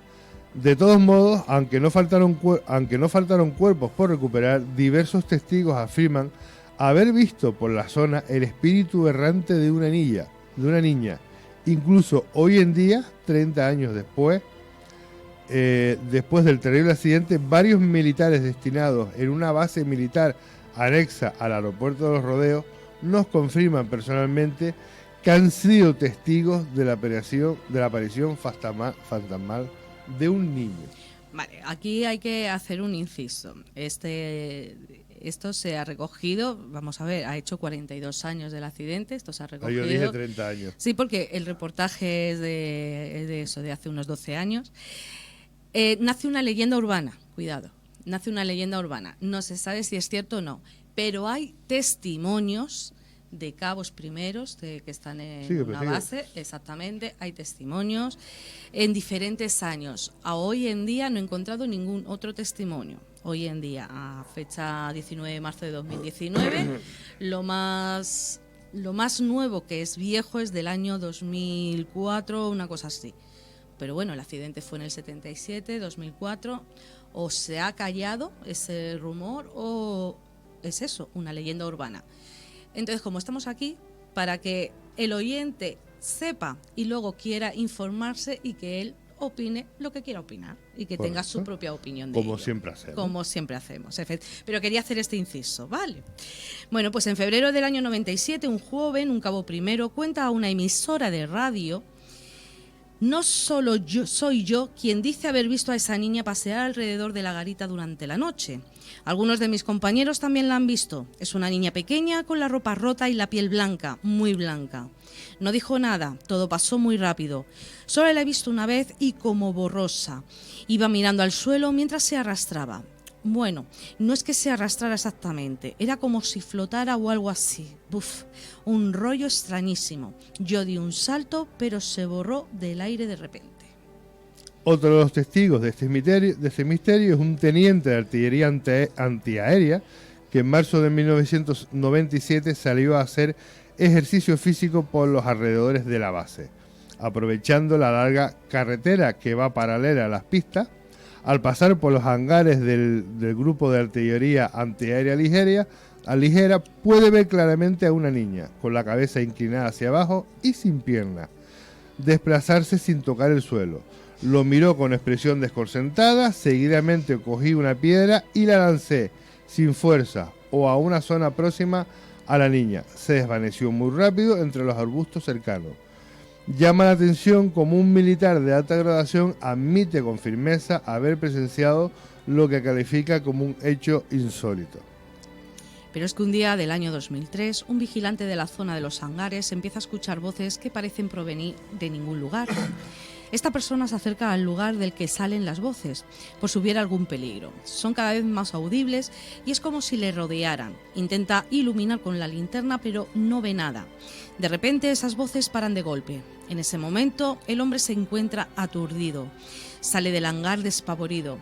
De todos modos, aunque no faltaron cuerpos por recuperar, diversos testigos afirman haber visto por la zona el espíritu errante de una niña. Incluso hoy en día, 30 años después del terrible accidente, varios militares destinados en una base militar anexa al aeropuerto de Los Rodeos nos confirman personalmente que han sido testigos de la aparición fantasmal de un niño. Vale, aquí hay que hacer un inciso. Esto se ha recogido, vamos a ver, ha hecho 42 años del accidente, esto se ha recogido. Yo dije 30 años. Sí, porque el reportaje es de hace unos 12 años. Nace una leyenda urbana, cuidado, nace una leyenda urbana. No se sabe si es cierto o no, pero hay testimonios de cabos primeros que están en una base, exactamente, hay testimonios en diferentes años. A hoy en día no he encontrado ningún otro testimonio. Hoy en día, a fecha 19 de marzo de 2019, lo más nuevo que es viejo es del año 2004, una cosa así. Pero bueno, el accidente fue en el 77, 2004, o se ha callado ese rumor o es eso, una leyenda urbana. Entonces, como estamos aquí, para que el oyente sepa y luego quiera informarse y que él opine lo que quiera opinar y que tenga su propia opinión de ello. Siempre hacemos. Como siempre hacemos. Pero quería hacer este inciso, ¿vale? Bueno, pues en febrero del año 97, un joven, un cabo primero, cuenta a una emisora de radio: no solo soy yo quien dice haber visto a esa niña pasear alrededor de la garita durante la noche. Algunos de mis compañeros también la han visto. Es una niña pequeña con la ropa rota y la piel blanca, muy blanca. No dijo nada, todo pasó muy rápido. Solo la he visto una vez y como borrosa. Iba mirando al suelo mientras se arrastraba. Bueno, no es que se arrastrara exactamente, era como si flotara o algo así. Buf, un rollo extrañísimo. Yo di un salto, pero se borró del aire de repente. Otro de los testigos de este misterio es un teniente de artillería antiaérea que en marzo de 1997 salió a hacer ejercicio físico por los alrededores de la base. Aprovechando la larga carretera que va paralela a las pistas, al pasar por los hangares del grupo de artillería antiaérea ligera, puede ver claramente a una niña, con la cabeza inclinada hacia abajo y sin piernas, desplazarse sin tocar el suelo. Lo miró con expresión desconcertada, seguidamente cogí una piedra y la lancé, sin fuerza, o a una zona próxima a la niña. Se desvaneció muy rápido entre los arbustos cercanos. Llama la atención como un militar de alta graduación admite con firmeza haber presenciado lo que califica como un hecho insólito. Pero es que un día del año 2003, un vigilante de la zona de los hangares empieza a escuchar voces que parecen provenir de ningún lugar. Esta persona se acerca al lugar del que salen las voces, por si hubiera algún peligro. Son cada vez más audibles y es como si le rodearan. Intenta iluminar con la linterna, pero no ve nada. De repente esas voces paran de golpe. En ese momento el hombre se encuentra aturdido. Sale del hangar despavorido.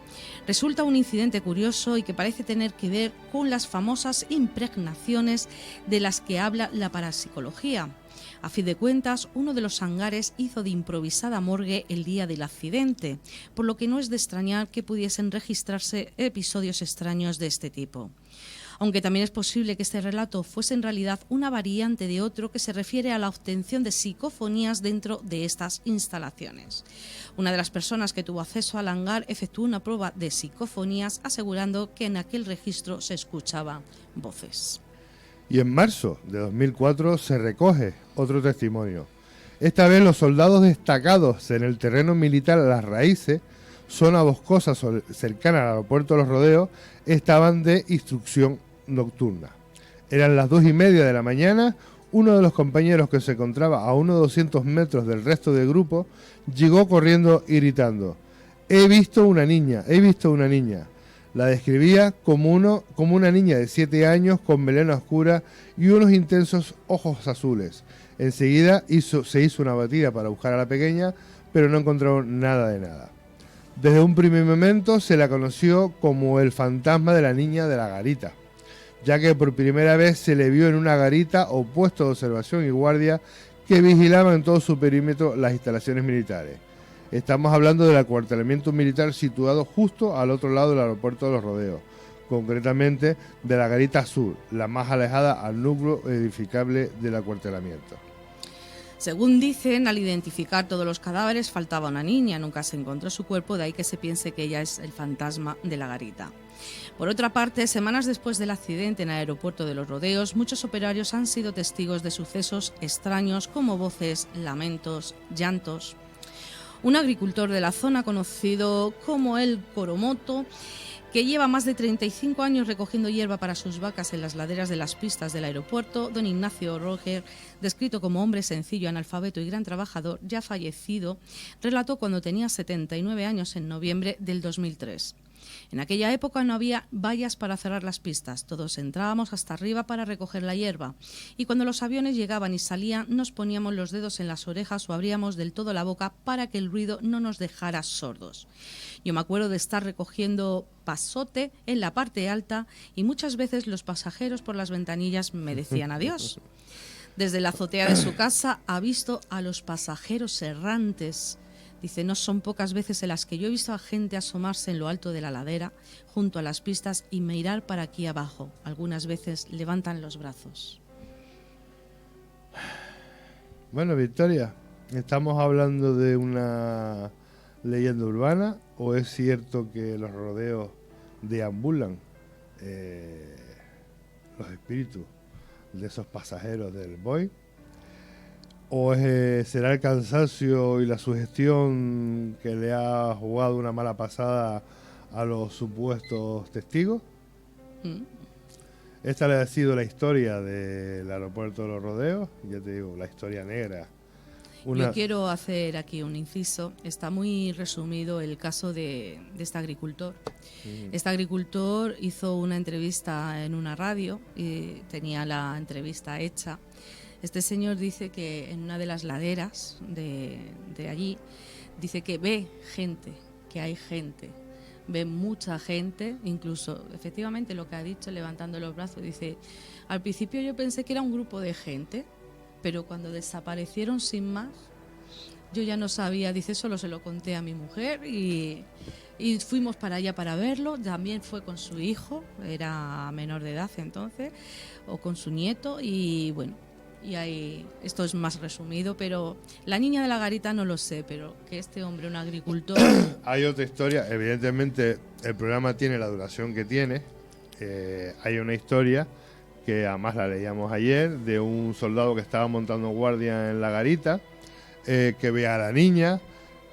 Resulta un incidente curioso y que parece tener que ver con las famosas impregnaciones de las que habla la parapsicología. A fin de cuentas, uno de los hangares hizo de improvisada morgue el día del accidente, por lo que no es de extrañar que pudiesen registrarse episodios extraños de este tipo. Aunque también es posible que este relato fuese en realidad una variante de otro que se refiere a la obtención de psicofonías dentro de estas instalaciones. Una de las personas que tuvo acceso al hangar efectuó una prueba de psicofonías asegurando que en aquel registro se escuchaban voces. Y en marzo de 2004 se recoge otro testimonio. Esta vez los soldados destacados en el terreno militar Las Raíces, zona boscosa cercana al aeropuerto de Los Rodeos, estaban de instrucción nocturna. Eran las 2:30 de la mañana. Uno de los compañeros que se encontraba a unos 200 metros del resto del grupo llegó corriendo y gritando: he visto una niña. La describía como una niña de 7 años con melena oscura y unos intensos ojos azules. Enseguida se hizo una batida para buscar a la pequeña, pero no encontraron nada de nada. Desde un primer momento se la conoció como el fantasma de la niña de la garita, ya que por primera vez se le vio en una garita o puesto de observación y guardia que vigilaban en todo su perímetro las instalaciones militares. Estamos hablando del acuartelamiento militar situado justo al otro lado del aeropuerto de Los Rodeos, concretamente de la garita sur, la más alejada al núcleo edificable del acuartelamiento. Según dicen, al identificar todos los cadáveres faltaba una niña, nunca se encontró su cuerpo, de ahí que se piense que ella es el fantasma de la garita. Por otra parte, semanas después del accidente en el aeropuerto de Los Rodeos, muchos operarios han sido testigos de sucesos extraños como voces, lamentos, llantos. Un agricultor de la zona, conocido como el Coromoto, que lleva más de 35 años recogiendo hierba para sus vacas en las laderas de las pistas del aeropuerto, don Ignacio Roger, descrito como hombre sencillo, analfabeto y gran trabajador, ya fallecido, relató cuando tenía 79 años en noviembre del 2003. En aquella época no había vallas para cerrar las pistas, todos entrábamos hasta arriba para recoger la hierba y cuando los aviones llegaban y salían nos poníamos los dedos en las orejas o abríamos del todo la boca para que el ruido no nos dejara sordos. Yo me acuerdo de estar recogiendo pasote en la parte alta y muchas veces los pasajeros por las ventanillas me decían adiós. Desde la azotea de su casa ha visto a los pasajeros errantes. Dice, no son pocas veces en las que yo he visto a gente asomarse en lo alto de la ladera, junto a las pistas, y mirar para aquí abajo. Algunas veces levantan los brazos. Bueno, Victoria, ¿estamos hablando de una leyenda urbana o es cierto que los rodeos deambulan los espíritus de esos pasajeros del Boeing? ¿O será el cansancio y la sugestión que le ha jugado una mala pasada a los supuestos testigos? Esta le ha sido la historia del aeropuerto de Los Rodeos, ya te digo, la historia negra. Yo quiero hacer aquí un inciso. Está muy resumido el caso de este agricultor. Este agricultor hizo una entrevista en una radio y tenía la entrevista hecha. Este señor dice que en una de las laderas de allí, dice que ve gente, que hay gente, ve mucha gente, incluso efectivamente lo que ha dicho levantando los brazos, dice, al principio yo pensé que era un grupo de gente, pero cuando desaparecieron sin más, yo ya no sabía, dice, solo se lo conté a mi mujer y fuimos para allá para verlo, también fue con su hijo, era menor de edad entonces, o con su nieto y bueno. Y ahí, esto es más resumido, pero la niña de la garita no lo sé, pero que este hombre, un agricultor... Hay otra historia, evidentemente el programa tiene la duración que tiene, hay una historia que además la leíamos ayer, de un soldado que estaba montando guardia en la garita, que ve a la niña,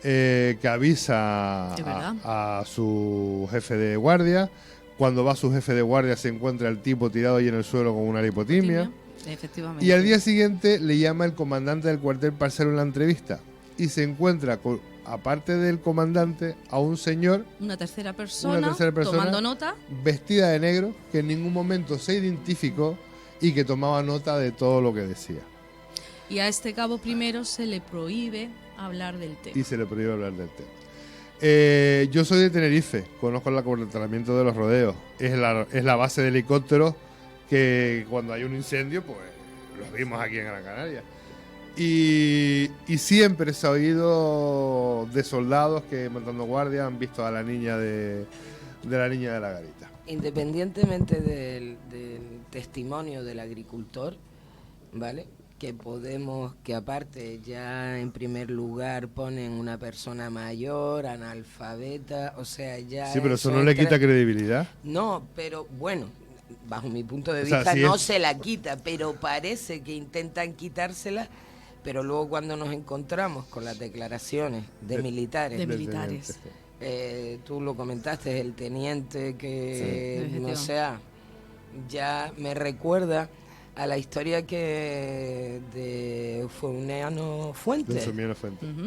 que avisa a su jefe de guardia, cuando va su jefe de guardia se encuentra el tipo tirado ahí en el suelo con una lipotimia. Efectivamente. Y al día siguiente le llama el comandante del cuartel para hacer una entrevista y se encuentra, aparte del comandante, a un señor, una tercera persona tomando nota, vestida de negro, que en ningún momento se identificó y que tomaba nota de todo lo que decía. Y a este cabo primero se le prohíbe hablar del tema. Y se le prohíbe hablar del tema. Yo soy de Tenerife, conozco el acuartelamiento de Los Rodeos, es la base de helicópteros que cuando hay un incendio, pues los vimos aquí en Gran Canaria. Y siempre se ha oído de soldados que montando guardia han visto a la niña de la garita. Independientemente del testimonio del agricultor, ¿vale? Que aparte ya en primer lugar ponen una persona mayor, analfabeta, o sea, ya... Sí, pero eso no le quita credibilidad. No, pero bueno, bajo mi punto de vista no se la quita, pero parece que intentan quitársela, pero luego cuando nos encontramos con las declaraciones de militares... tú lo comentaste, el teniente que, o sea, ya me recuerda a la historia de Fulmiano Fuentes,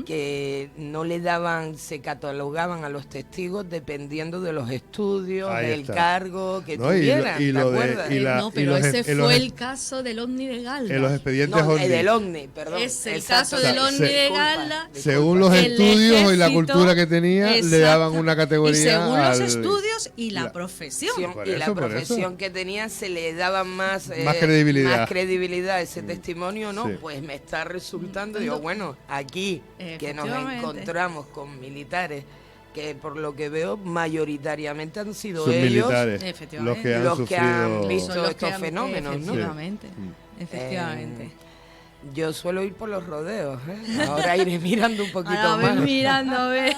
que no le daban, se catalogaban a los testigos dependiendo de los estudios, del cargo que tuvieran, ¿te acuerdas? Pero ese fue el caso del OVNI de Galda. En los expedientes OVNI. Del OVNI, perdón. Es el caso del OVNI de Galda. Según los estudios y la cultura que tenía, le daban una categoría. Y según los estudios y la profesión. Y la profesión que tenía se le daba más credibilidad. Más credibilidad a ese testimonio, ¿no? Sí. Pues me está resultando, digo, bueno, aquí que nos encontramos con militares que por lo que veo mayoritariamente han sido Son ellos militares Efectivamente. los que han los que han sufrido. visto Son los estos que han- fenómenos, ¿no? Efectivamente, Sí. efectivamente. Yo suelo ir por los rodeos, ¿eh? Ahora iré mirando un poquito Ahora voy más. mirando a ver.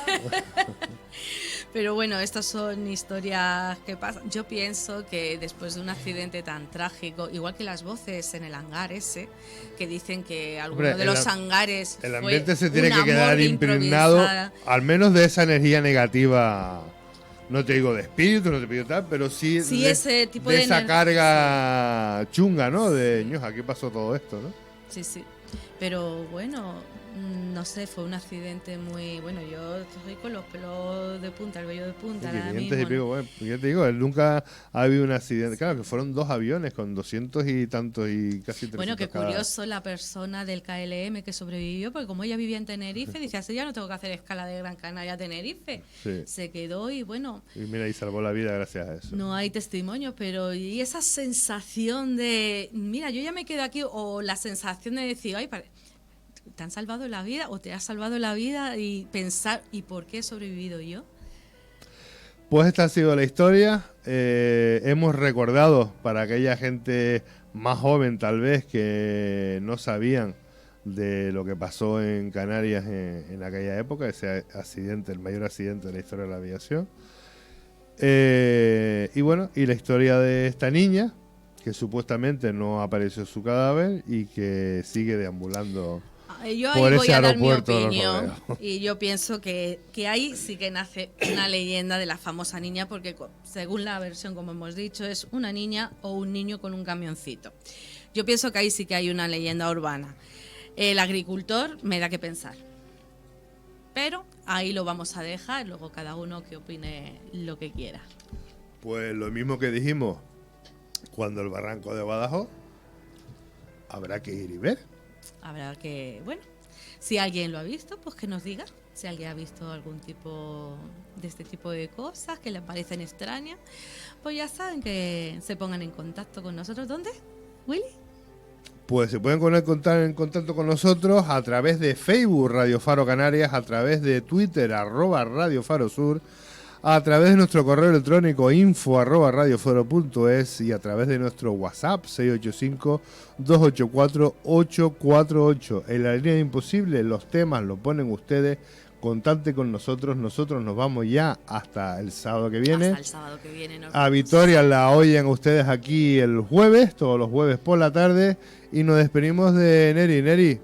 Pero bueno, estas son historias que pasan. Yo pienso que después de un accidente tan trágico, igual que las voces en el hangar ese, que dicen que alguno Hombre, de los hangares El fue ambiente se tiene una que quedar morgue impregnado, improvisada. al menos de esa energía negativa. No te digo de espíritu, no te pido tal, pero sí, Sí, de, ese tipo de de esa ener- carga chunga, ¿no? De, ños, aquí pasó todo esto, ¿no? Sí, sí. Pero bueno, no sé, fue un accidente muy... Bueno, yo estoy con los pelos de punta, el vello de punta ahora 500 mismo, y ¿no? pico, bueno, ya te digo, nunca ha habido un accidente. Claro, que fueron 2 aviones con 200 y tantos y casi 300 Bueno, qué cada. curioso la persona del KLM que sobrevivió, porque como ella vivía en Tenerife, dice, así ya no tengo que hacer escala de Gran Canaria a Tenerife. Sí. Se quedó y bueno, Y mira, y salvó la vida gracias a eso. no hay testimonios, pero y esa sensación de, mira, yo ya me quedo aquí, o la sensación de decir, ay, ¿te han salvado la vida o te has salvado la vida? Y pensar, ¿y por qué he sobrevivido yo? Pues esta ha sido la historia. Hemos recordado para aquella gente más joven tal vez que no sabían de lo que pasó en Canarias en aquella época, ese accidente, el mayor accidente de la historia de la aviación. Y bueno, y la historia de esta niña, que supuestamente no apareció su cadáver y que sigue deambulando. Yo ahí Por voy ese a dar mi aeropuerto de los opinión Rodeos. y yo pienso que ahí sí que nace una leyenda de la famosa niña porque según la versión, como hemos dicho, es una niña o un niño con un camioncito. Yo pienso que ahí sí que hay una leyenda urbana. El agricultor me da que pensar. Pero ahí lo vamos a dejar, luego cada uno que opine lo que quiera. Pues lo mismo que dijimos cuando el barranco de Badajoz, habrá que ir y ver. Habrá que, bueno, si alguien lo ha visto, pues que nos diga. Si alguien ha visto algún tipo de este tipo de cosas que le parecen extrañas, pues ya saben que se pongan en contacto con nosotros. ¿Dónde, Willy? Pues se pueden conectar en contacto con nosotros a través de Facebook Radio Faro Canarias, a través de Twitter @Radio Faro Sur, a través de nuestro correo electrónico info@radiofaro.es y a través de nuestro WhatsApp 685-284-848. En la línea de Imposible los temas los ponen ustedes, contacte con nosotros, nosotros nos vamos ya hasta el sábado que viene. Hasta el sábado que viene. Nos A vemos. Victoria la oyen ustedes aquí el jueves, todos los jueves por la tarde, y nos despedimos de Neri. Neri,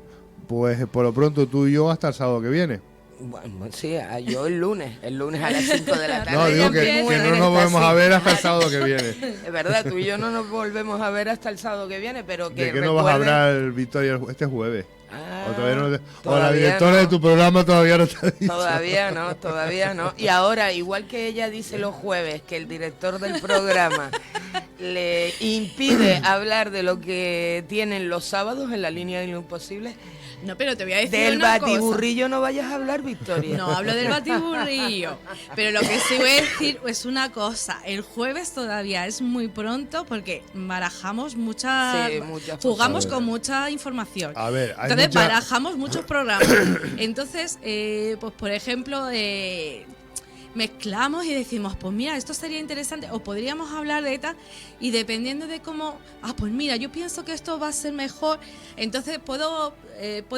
pues por lo pronto tú y yo hasta el sábado que viene. Bueno, sí, yo el lunes a las 5 de la tarde. No, digo ya que empieza no nos esta volvemos a ver hasta el cita. sábado que viene. Es verdad, tú y yo no nos volvemos a ver hasta el sábado que viene, pero que ¿De qué no vas a recuerden- hablar, Victoria, este jueves? Ah, O, todavía no te- o la todavía directora no. de tu programa todavía no te ha dicho. Todavía no. Y ahora, igual que ella dice los jueves que el director del programa le impide hablar de lo que tienen los sábados en la línea de lo imposible, No, pero te voy a decir del una cosa. batiburrillo no vayas a hablar, Victoria. No hablo del batiburrillo, pero lo que sí voy a decir es una cosa. El jueves todavía es muy pronto porque barajamos muchas, Sí, muchas jugamos cosas. con mucha información. A ver, hay Entonces mucha- barajamos muchos programas. Entonces, pues por ejemplo, mezclamos y decimos, pues mira, esto sería interesante, o podríamos hablar de tal, y dependiendo de cómo, pues mira, yo pienso que esto va a ser mejor, entonces puedo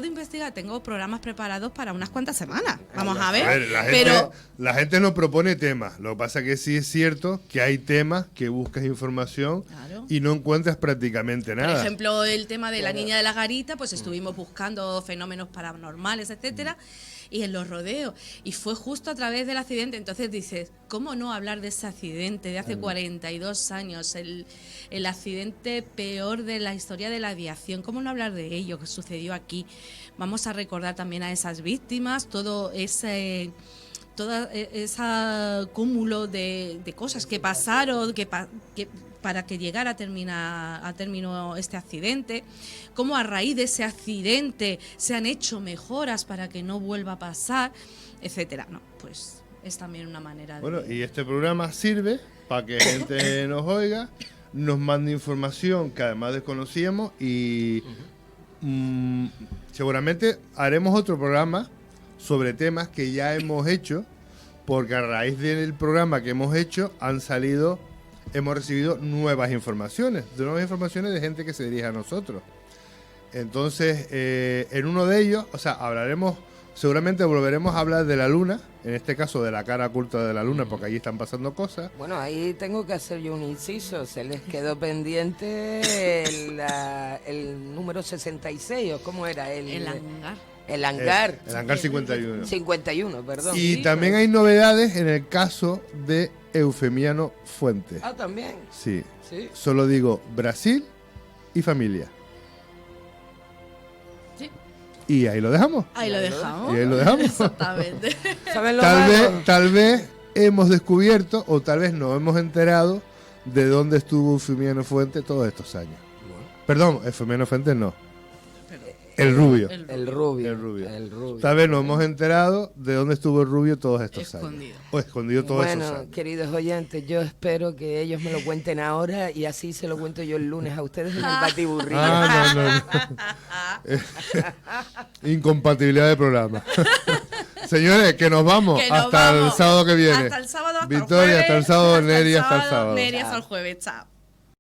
investigar, tengo programas preparados para unas cuantas semanas, vamos a ver, pero La gente nos propone temas, lo que pasa es que sí es cierto que hay temas que buscas información Claro. y no encuentras prácticamente por nada. ejemplo el tema de la niña de la garita, pues estuvimos buscando fenómenos paranormales, etcétera, y en los rodeos, y fue justo a través del accidente. Entonces dices, ¿cómo no hablar de ese accidente de hace 42 años, el accidente peor de la historia de la aviación? ¿Cómo no hablar de ello que sucedió aquí? Vamos a recordar también a esas víctimas, todo ese cúmulo de cosas que pasaron, que para que llegara a término este accidente, cómo a raíz de ese accidente se han hecho mejoras para que no vuelva a pasar, etcétera. No, pues es también una manera de... Bueno, y este programa sirve para que gente nos oiga, nos mande información que además desconocíamos y seguramente haremos otro programa sobre temas que ya hemos hecho, porque a raíz del programa que hemos hecho hemos recibido nuevas informaciones de gente que se dirige a nosotros. Entonces, en uno de ellos, o sea, seguramente volveremos a hablar de la luna, en este caso de la cara oculta de la luna, porque allí están pasando cosas. Bueno, ahí tengo que hacer yo un inciso, se les quedó pendiente el número 66, ¿o cómo era? El hangar. El hangar. El hangar 51. 51, perdón. Y Sí, también pues. hay novedades en el caso de Eufemiano Fuentes. Ah, también. Sí. Sí. Solo digo Brasil y familia. Sí. Y ahí lo dejamos. Ahí lo dejamos. Y ahí lo dejamos. Exactamente. ¿Saben lo Tal malo? vez hemos descubierto o tal vez nos hemos enterado de dónde estuvo Eufemiano Fuentes todos estos años. Perdón, Eufemiano Fuentes no. El rubio. El rubio. El rubio. El rubio. Tal vez nos hemos enterado de dónde estuvo el rubio todos estos Escondido. años. O escondido todos esos Bueno, años. queridos oyentes, yo espero que ellos me lo cuenten ahora y así se lo cuento yo el lunes a ustedes en el batiburrillo. No. Incompatibilidad de programa. Señores, que nos vamos. Que nos hasta vamos. el sábado que viene. Hasta el sábado, hasta Victoria, el jueves. hasta el sábado, Neri, hasta el sábado. Neri, hasta el jueves. Chao.